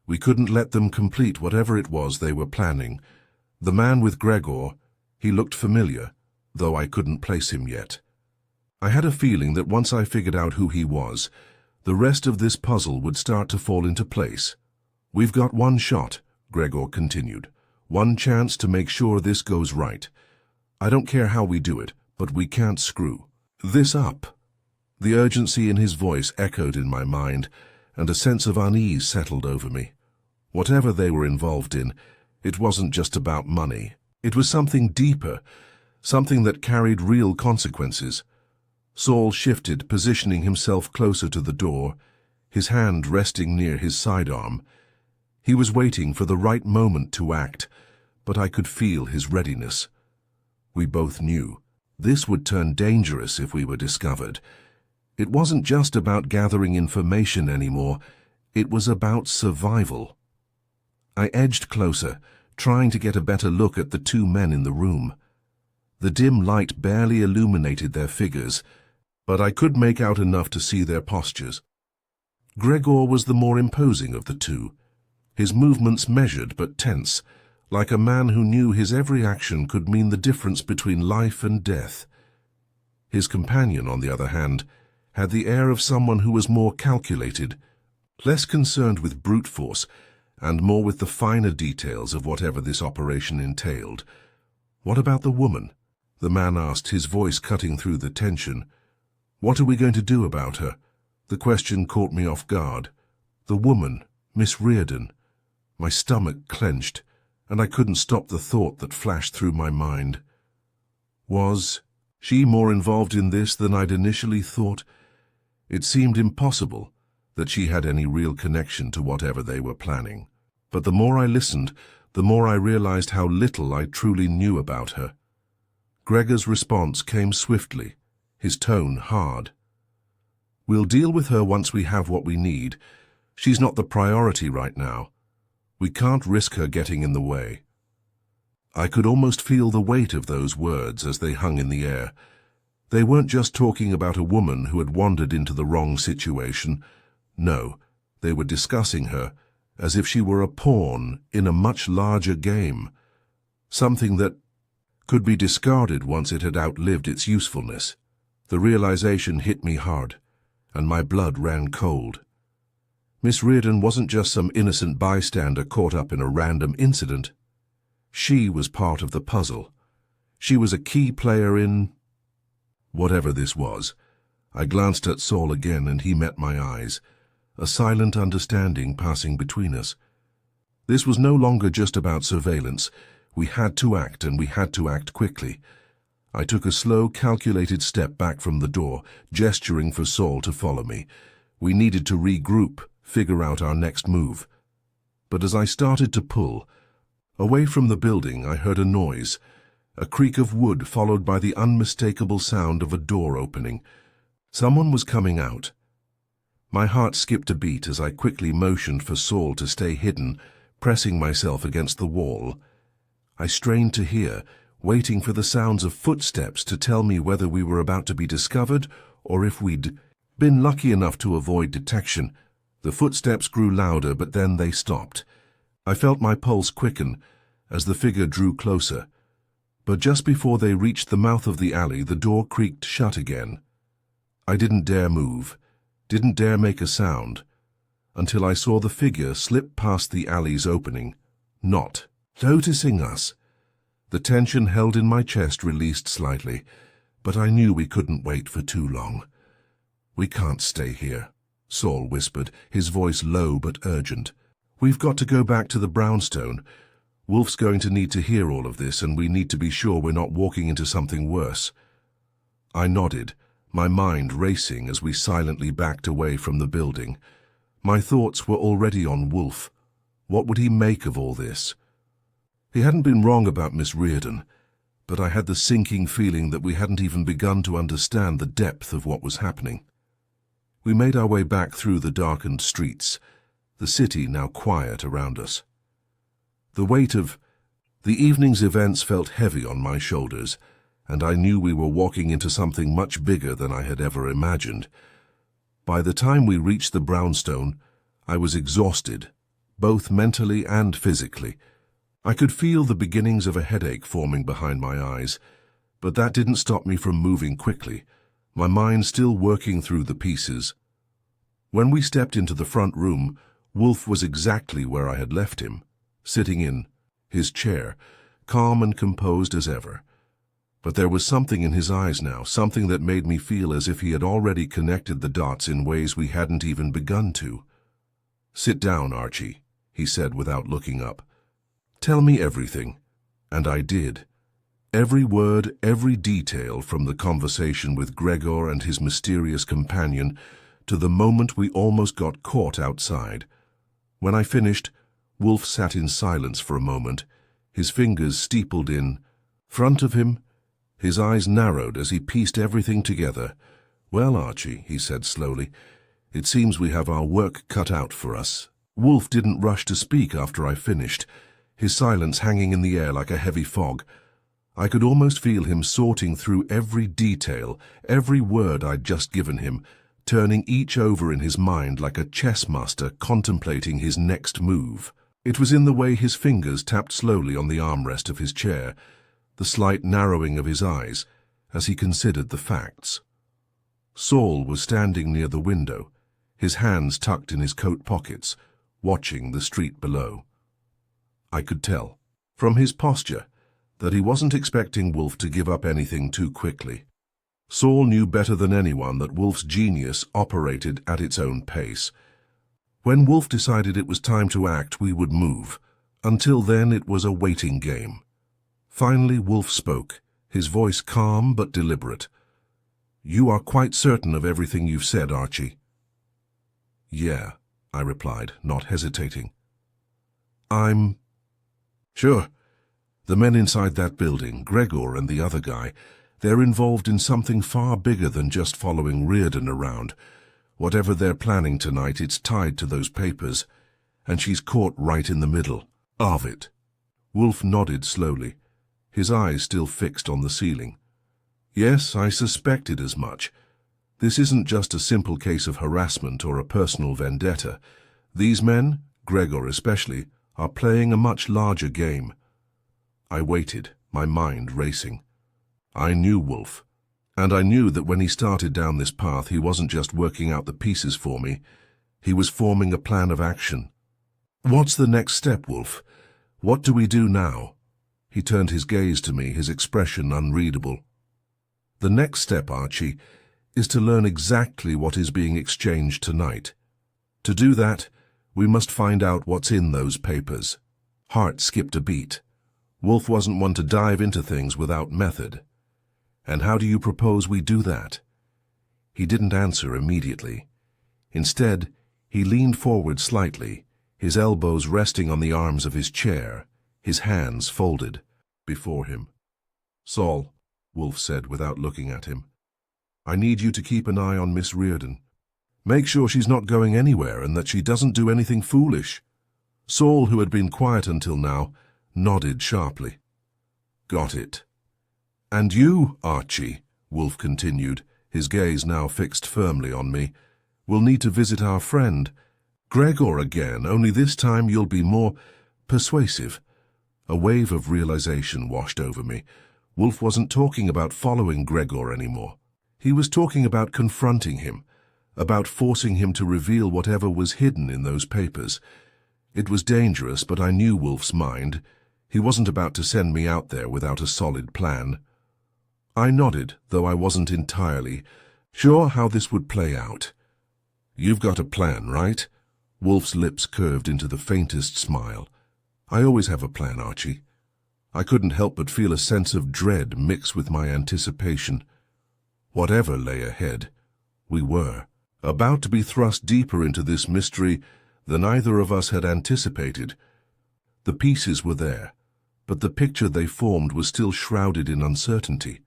We couldn't let them complete whatever it was they were planning. The man with Gregor, he looked familiar, though I couldn't place him yet. I had a feeling that once I figured out who he was, the rest of this puzzle would start to fall into place. "We've got one shot," Gregor continued. "One chance to make sure this goes right. I don't care how we do it, but we can't screw this up." The urgency in his voice echoed in my mind, and a sense of unease settled over me. Whatever they were involved in, it wasn't just about money. It was something deeper, something that carried real consequences. Saul shifted, positioning himself closer to the door, his hand resting near his sidearm. He was waiting for the right moment to act, but I could feel his readiness. We both knew this would turn dangerous if we were discovered. It wasn't just about gathering information anymore, it was about survival. I edged closer, trying to get a better look at the two men in the room. The dim light barely illuminated their figures, but I could make out enough to see their postures. Gregor was the more imposing of the two, his movements measured but tense, like a man who knew his every action could mean the difference between life and death. His companion, on the other hand, had the air of someone who was more calculated, less concerned with brute force, and more with the finer details of whatever this operation entailed. What about the woman? the man asked, his voice cutting through the tension. "What are we going to do about her?" The question caught me off guard. The woman, Miss Reardon. My stomach clenched, and I couldn't stop the thought that flashed through my mind. Was she more involved in this than I'd initially thought? It seemed impossible that she had any real connection to whatever they were planning. But the more I listened, the more I realized how little I truly knew about her. Gregor's response came swiftly, his tone hard. "We'll deal with her once we have what we need. She's not the priority right now. We can't risk her getting in the way." I could almost feel the weight of those words as they hung in the air. They weren't just talking about a woman who had wandered into the wrong situation. No, they were discussing her as if she were a pawn in a much larger game, something that could be discarded once it had outlived its usefulness. The realization hit me hard, and my blood ran cold. Miss Reardon wasn't just some innocent bystander caught up in a random incident. She was part of the puzzle. She was a key player in whatever this was. I glanced at Saul again, and he met my eyes, a silent understanding passing between us. This was no longer just about surveillance. We had to act, and we had to act quickly. I took a slow, calculated step back from the door, gesturing for Saul to follow me. We needed to regroup, figure out our next move. But as I started to pull, away from the building, I heard a noise, a creak of wood followed by the unmistakable sound of a door opening. Someone was coming out. My heart skipped a beat as I quickly motioned for Saul to stay hidden, pressing myself against the wall. I strained to hear, waiting for the sounds of footsteps to tell me whether we were about to be discovered or if we'd been lucky enough to avoid detection. The footsteps grew louder, but then they stopped. I felt my pulse quicken as the figure drew closer. But just before they reached the mouth of the alley, the door creaked shut again. I didn't dare move, didn't dare make a sound, until I saw the figure slip past the alley's opening, not noticing us. The tension held in my chest released slightly, but I knew we couldn't wait for too long. "We can't stay here," Saul whispered, his voice low but urgent. "We've got to go back to the brownstone. Wolfe's going to need to hear all of this, and we need to be sure we're not walking into something worse." I nodded, my mind racing as we silently backed away from the building. My thoughts were already on Wolfe. What would he make of all this? He hadn't been wrong about Miss Reardon, but I had the sinking feeling that we hadn't even begun to understand the depth of what was happening. We made our way back through the darkened streets, the city now quiet around us. The weight of the evening's events felt heavy on my shoulders, and I knew we were walking into something much bigger than I had ever imagined. By the time we reached the brownstone, I was exhausted, both mentally and physically. I could feel the beginnings of a headache forming behind my eyes, but that didn't stop me from moving quickly, my mind still working through the pieces. When we stepped into the front room, Wolfe was exactly where I had left him, sitting in his chair, calm and composed as ever. But there was something in his eyes now, something that made me feel as if he had already connected the dots in ways we hadn't even begun to. "Sit down, Archie," he said without looking up. "Tell me everything." And I did. Every word, every detail, from the conversation with Gregor and his mysterious companion to the moment we almost got caught outside. When I finished, Wolfe sat in silence for a moment, his fingers steepled in front of him, his eyes narrowed as he pieced everything together. "Well, Archie," he said slowly, "it seems we have our work cut out for us." Wolfe didn't rush to speak after I finished, his silence hanging in the air like a heavy fog. I could almost feel him sorting through every detail, every word I'd just given him, turning each over in his mind like a chess master contemplating his next move. It was in the way his fingers tapped slowly on the armrest of his chair, the slight narrowing of his eyes as he considered the facts. Saul was standing near the window, his hands tucked in his coat pockets, watching the street below. I could tell, from his posture, that he wasn't expecting Wolfe to give up anything too quickly. Saul knew better than anyone that Wolfe's genius operated at its own pace. When Wolfe decided it was time to act, we would move. Until then, it was a waiting game. Finally, Wolfe spoke, his voice calm but deliberate. "You are quite certain of everything you've said, Archie?" "Yeah," I replied, not hesitating. "I'm sure. The men inside that building, Gregor and the other guy, they're involved in something far bigger than just following Reardon around. Whatever they're planning tonight, it's tied to those papers, and she's caught right in the middle of it." Wolfe nodded slowly, his eyes still fixed on the ceiling. "Yes, I suspected as much. This isn't just a simple case of harassment or a personal vendetta. These men, Gregor especially, are playing a much larger game." I waited, my mind racing. I knew Wolfe, and I knew that when he started down this path, he wasn't just working out the pieces for me. He was forming a plan of action. "What's the next step, Wolfe? What do we do now?" He turned his gaze to me, his expression unreadable. "The next step, Archie, is to learn exactly what is being exchanged tonight. To do that, we must find out what's in those papers." Hart skipped a beat. Wolfe wasn't one to dive into things without method. "And how do you propose we do that?" He didn't answer immediately. Instead, he leaned forward slightly, his elbows resting on the arms of his chair, his hands folded before him. "Saul," Wolfe said without looking at him, "I need you to keep an eye on Miss Reardon. Make sure she's not going anywhere and that she doesn't do anything foolish." Saul, who had been quiet until now, nodded sharply. "Got it." "And you, Archie," Wolfe continued, his gaze now fixed firmly on me, "will need to visit our friend Gregor again, only this time you'll be more persuasive." A wave of realization washed over me. Wolfe wasn't talking about following Gregor anymore. He was talking about confronting him, about forcing him to reveal whatever was hidden in those papers. It was dangerous, but I knew Wolfe's mind. He wasn't about to send me out there without a solid plan. I nodded, though I wasn't entirely sure how this would play out. "You've got a plan, right?" Wolfe's lips curved into the faintest smile. "I always have a plan, Archie." I couldn't help but feel a sense of dread mixed with my anticipation. Whatever lay ahead, we were about to be thrust deeper into this mystery than either of us had anticipated. The pieces were there, but the picture they formed was still shrouded in uncertainty.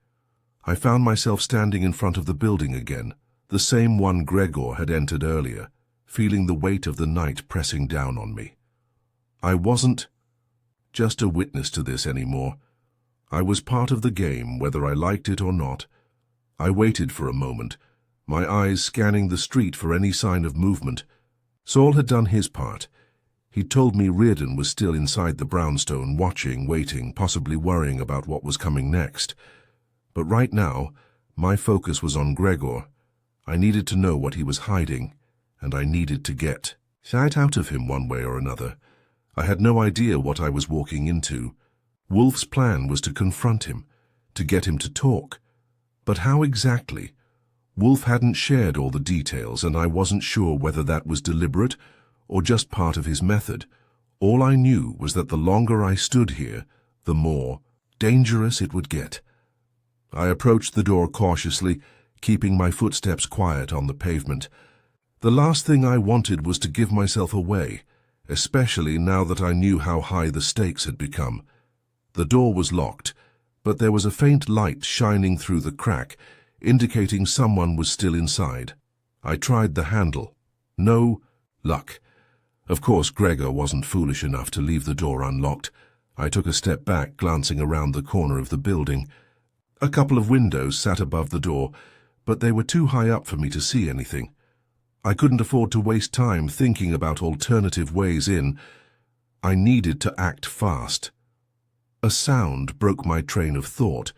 I found myself standing in front of the building again, the same one Gregor had entered earlier, feeling the weight of the night pressing down on me. I wasn't just a witness to this anymore. I was part of the game, whether I liked it or not. I waited for a moment, my eyes scanning the street for any sign of movement. Saul had done his part. He'd told me Reardon was still inside the brownstone, watching, waiting, possibly worrying about what was coming next. But right now, my focus was on Gregor. I needed to know what he was hiding, and I needed to get sight out of him one way or another. I had no idea what I was walking into. Wolfe's plan was to confront him, to get him to talk. But how exactly? Wolfe hadn't shared all the details, and I wasn't sure whether that was deliberate or just part of his method. All I knew was that the longer I stood here, the more dangerous it would get. I approached the door cautiously, keeping my footsteps quiet on the pavement. The last thing I wanted was to give myself away, especially now that I knew how high the stakes had become. The door was locked, but there was a faint light shining through the crack, indicating someone was still inside. I tried the handle. No luck. Of course, Gregor wasn't foolish enough to leave the door unlocked. I took a step back, glancing around the corner of the building. A couple of windows sat above the door, but they were too high up for me to see anything. I couldn't afford to waste time thinking about alternative ways in. I needed to act fast. A sound broke my train of thought,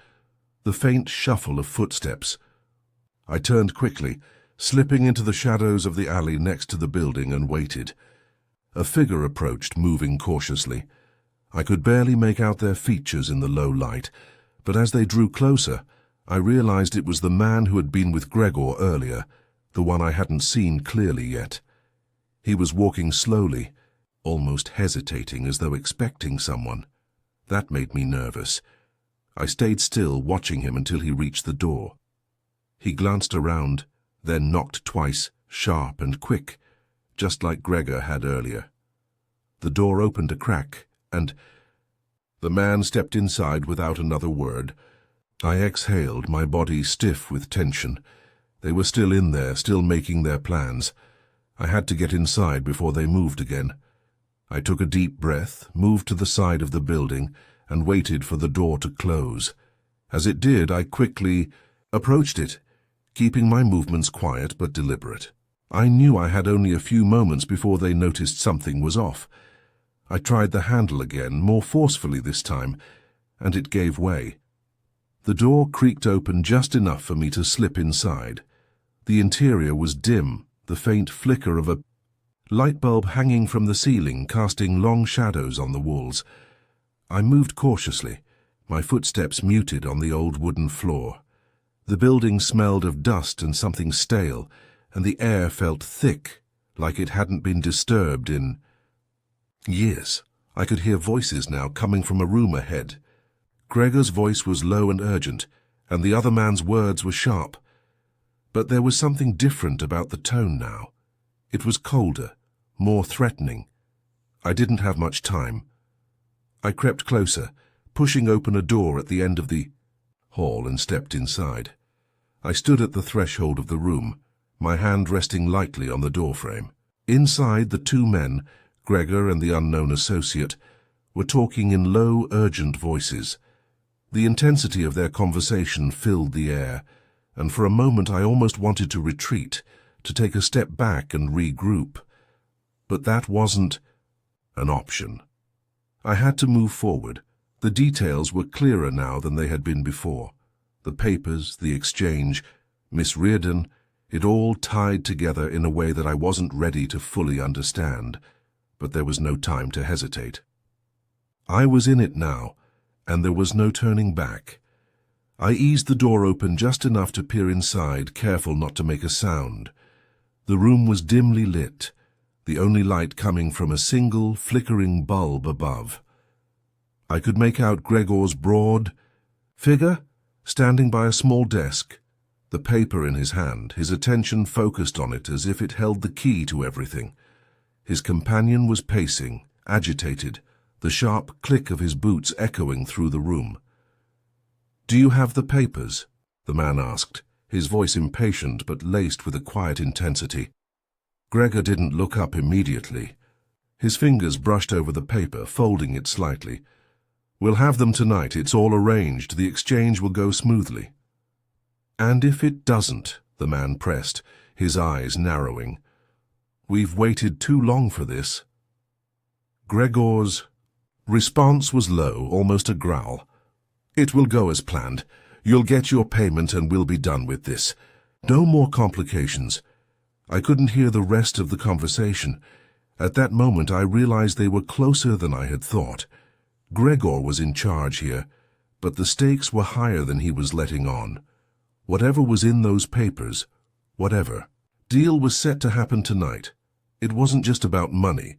the faint shuffle of footsteps. I turned quickly, slipping into the shadows of the alley next to the building, and waited. A figure approached, moving cautiously. I could barely make out their features in the low light, but as they drew closer, I realized it was the man who had been with Gregor earlier, the one I hadn't seen clearly yet. He was walking slowly, almost hesitating as though expecting someone. That made me nervous. I stayed still, watching him until he reached the door. He glanced around, then knocked twice, sharp and quick, just like Gregor had earlier. The door opened a crack, and the man stepped inside without another word. I exhaled, my body stiff with tension. They were still in there, still making their plans. I had to get inside before they moved again. I took a deep breath, moved to the side of the building, and waited for the door to close. As it did, I quickly approached it, keeping my movements quiet but deliberate. I knew I had only a few moments before they noticed something was off. I tried the handle again, more forcefully this time, and it gave way. The door creaked open just enough for me to slip inside. The interior was dim, the faint flicker of a light bulb hanging from the ceiling, casting long shadows on the walls. I moved cautiously, my footsteps muted on the old wooden floor. The building smelled of dust and something stale, and the air felt thick, like it hadn't been disturbed in years. I could hear voices now coming from a room ahead. Gregor's voice was low and urgent, and the other man's words were sharp. But there was something different about the tone now. It was colder, more threatening. I didn't have much time. I crept closer, pushing open a door at the end of the hall, and stepped inside. I stood at the threshold of the room, my hand resting lightly on the doorframe. Inside, the two men, Gregor and the unknown associate, were talking in low, urgent voices. The intensity of their conversation filled the air, and for a moment I almost wanted to retreat, to take a step back and regroup. But that wasn't an option. I had to move forward. The details were clearer now than they had been before. The papers, the exchange, Miss Reardon, it all tied together in a way that I wasn't ready to fully understand. But there was no time to hesitate. I was in it now, and there was no turning back. I eased the door open just enough to peer inside, careful not to make a sound. The room was dimly lit, the only light coming from a single, flickering bulb above. I could make out Gregor's broad figure, standing by a small desk, the paper in his hand, his attention focused on it as if it held the key to everything. His companion was pacing, agitated, the sharp click of his boots echoing through the room. "Do you have the papers?" the man asked, his voice impatient but laced with a quiet intensity. Gregor didn't look up immediately. His fingers brushed over the paper, folding it slightly. "We'll have them tonight. It's all arranged. The exchange will go smoothly." "And if it doesn't?" the man pressed, his eyes narrowing. "We've waited too long for this." Gregor's response was low, almost a growl. "It will go as planned. You'll get your payment and we'll be done with this. No more complications." I couldn't hear the rest of the conversation. At that moment I realized they were closer than I had thought. Gregor was in charge here, but the stakes were higher than he was letting on. Whatever was in those papers, whatever. Deal was set to happen tonight. It wasn't just about money.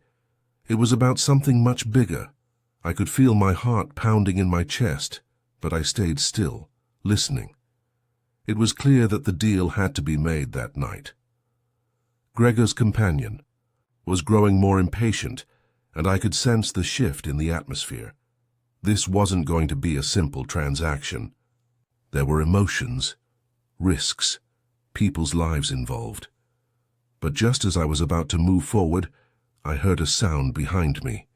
It was about something much bigger. I could feel my heart pounding in my chest, but I stayed still, listening. It was clear that the deal had to be made that night. Gregor's companion was growing more impatient, and I could sense the shift in the atmosphere. This wasn't going to be a simple transaction. There were emotions, risks, people's lives involved. But just as I was about to move forward, I heard a sound behind me.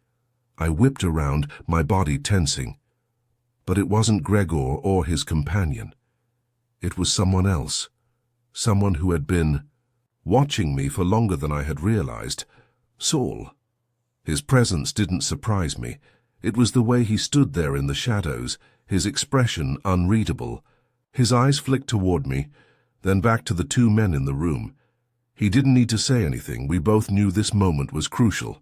I whipped around, my body tensing. But it wasn't Gregor or his companion. It was someone else, someone who had been watching me for longer than I had realized. Saul. His presence didn't surprise me. It was the way he stood there in the shadows, his expression unreadable. His eyes flicked toward me, then back to the two men in the room. He didn't need to say anything. We both knew this moment was crucial.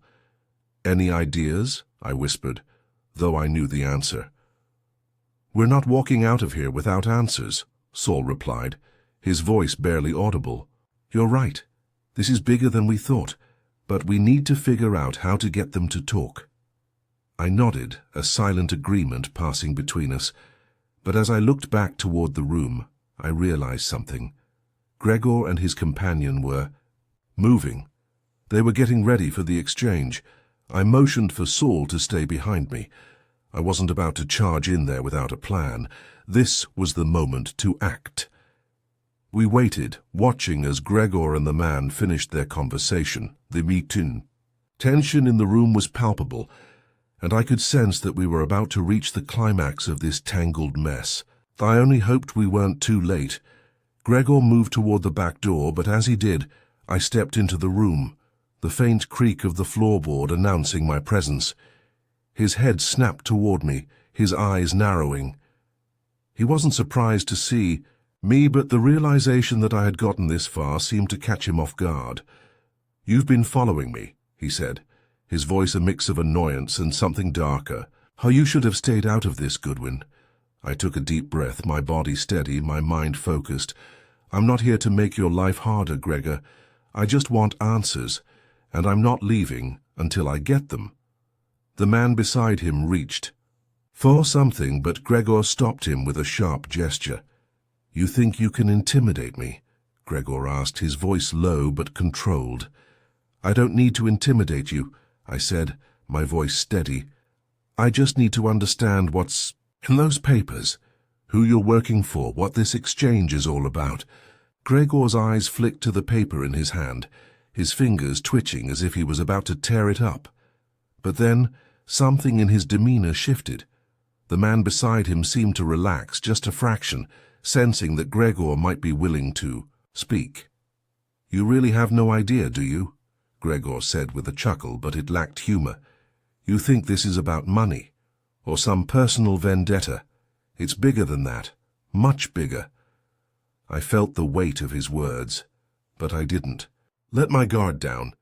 "Any ideas?" I whispered. though I knew the answer. "We're not walking out of here without answers," Saul replied, his voice barely audible. "You're right. This is bigger than we thought, but we need to figure out how to get them to talk." I nodded, a silent agreement passing between us, but as I looked back toward the room, I realized something. Gregor and his companion were moving. They were getting ready for the exchange. I motioned for Saul to stay behind me. I wasn't about to charge in there without a plan. This was the moment to act. We waited, watching as Gregor and the man finished their conversation, the meeting. Tension in the room was palpable, and I could sense that we were about to reach the climax of this tangled mess. I only hoped we weren't too late. Gregor moved toward the back door, but as he did, I stepped into the room, the faint creak of the floorboard announcing my presence. His head snapped toward me, his eyes narrowing. He wasn't surprised to see me, but the realization that I had gotten this far seemed to catch him off guard. "You've been following me," he said, his voice a mix of annoyance and something darker. "How you should have stayed out of this, Goodwin." I took a deep breath, my body steady, my mind focused. "I'm not here to make your life harder, Gregor. I just want answers, and I'm not leaving until I get them." The man beside him reached for something, but Gregor stopped him with a sharp gesture. "You think you can intimidate me?" Gregor asked, his voice low but controlled. "I don't need to intimidate you," I said, my voice steady. "I just need to understand what's in those papers, who you're working for, what this exchange is all about." Gregor's eyes flicked to the paper in his hand, his fingers twitching as if he was about to tear it up. But then something in his demeanor shifted. The man beside him seemed to relax just a fraction, sensing that Gregor might be willing to speak. "You really have no idea, do you?" Gregor said with a chuckle, but it lacked humor. "You think this is about money, or some personal vendetta? It's bigger than that, much bigger." I felt the weight of his words, but I didn't let my guard down.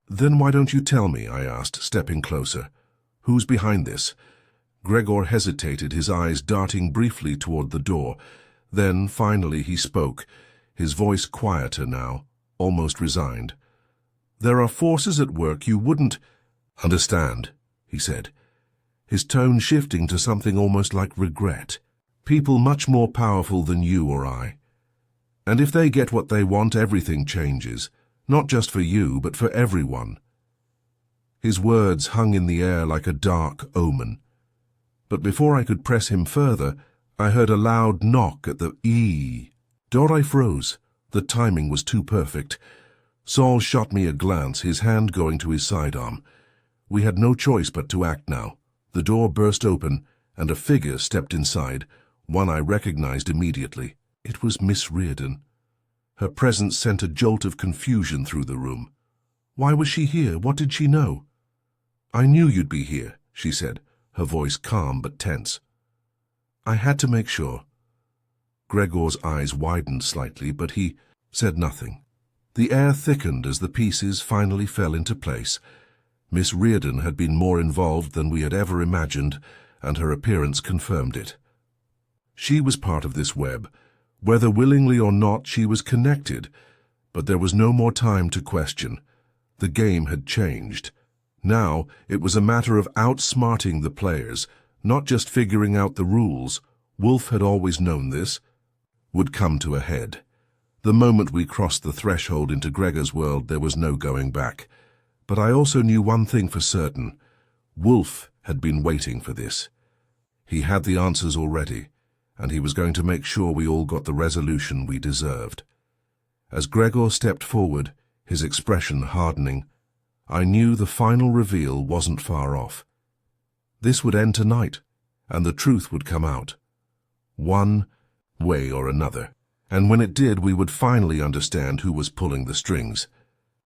"Then why don't you tell me?" I asked, stepping closer. "Who's behind this?" Gregor hesitated, his eyes darting briefly toward the door. Then, finally, he spoke, his voice quieter now, almost resigned. "There are forces at work you wouldn't understand," he said, his tone shifting to something almost like regret. "People much more powerful than you or I. And if they get what they want, everything changes, not just for you, but for everyone." His words hung in the air like a dark omen. But before I could press him further, I heard a loud knock at the door. I froze. The timing was too perfect. Saul shot me a glance, his hand going to his sidearm. We had no choice but to act now. The door burst open, and a figure stepped inside, one I recognized immediately. It was Miss Reardon. Her presence sent a jolt of confusion through the room. Why was she here? What did she know? "I knew you'd be here," she said, her voice calm but tense. "I had to make sure." Gregor's eyes widened slightly, but he said nothing. The air thickened as the pieces finally fell into place. Miss Reardon had been more involved than we had ever imagined, and her appearance confirmed it. She was part of this web. Whether willingly or not, she was connected, but there was no more time to question. The game had changed. Now it was a matter of outsmarting the players, not just figuring out the rules. Wolfe had always known this would come to a head. The moment we crossed the threshold into Gregor's world, there was no going back. But I also knew one thing for certain. Wolfe had been waiting for this. He had the answers already, and he was going to make sure we all got the resolution we deserved. As Gregor stepped forward, his expression hardening, I knew the final reveal wasn't far off. This would end tonight, and the truth would come out, one way or another. And when it did, we would finally understand who was pulling the strings.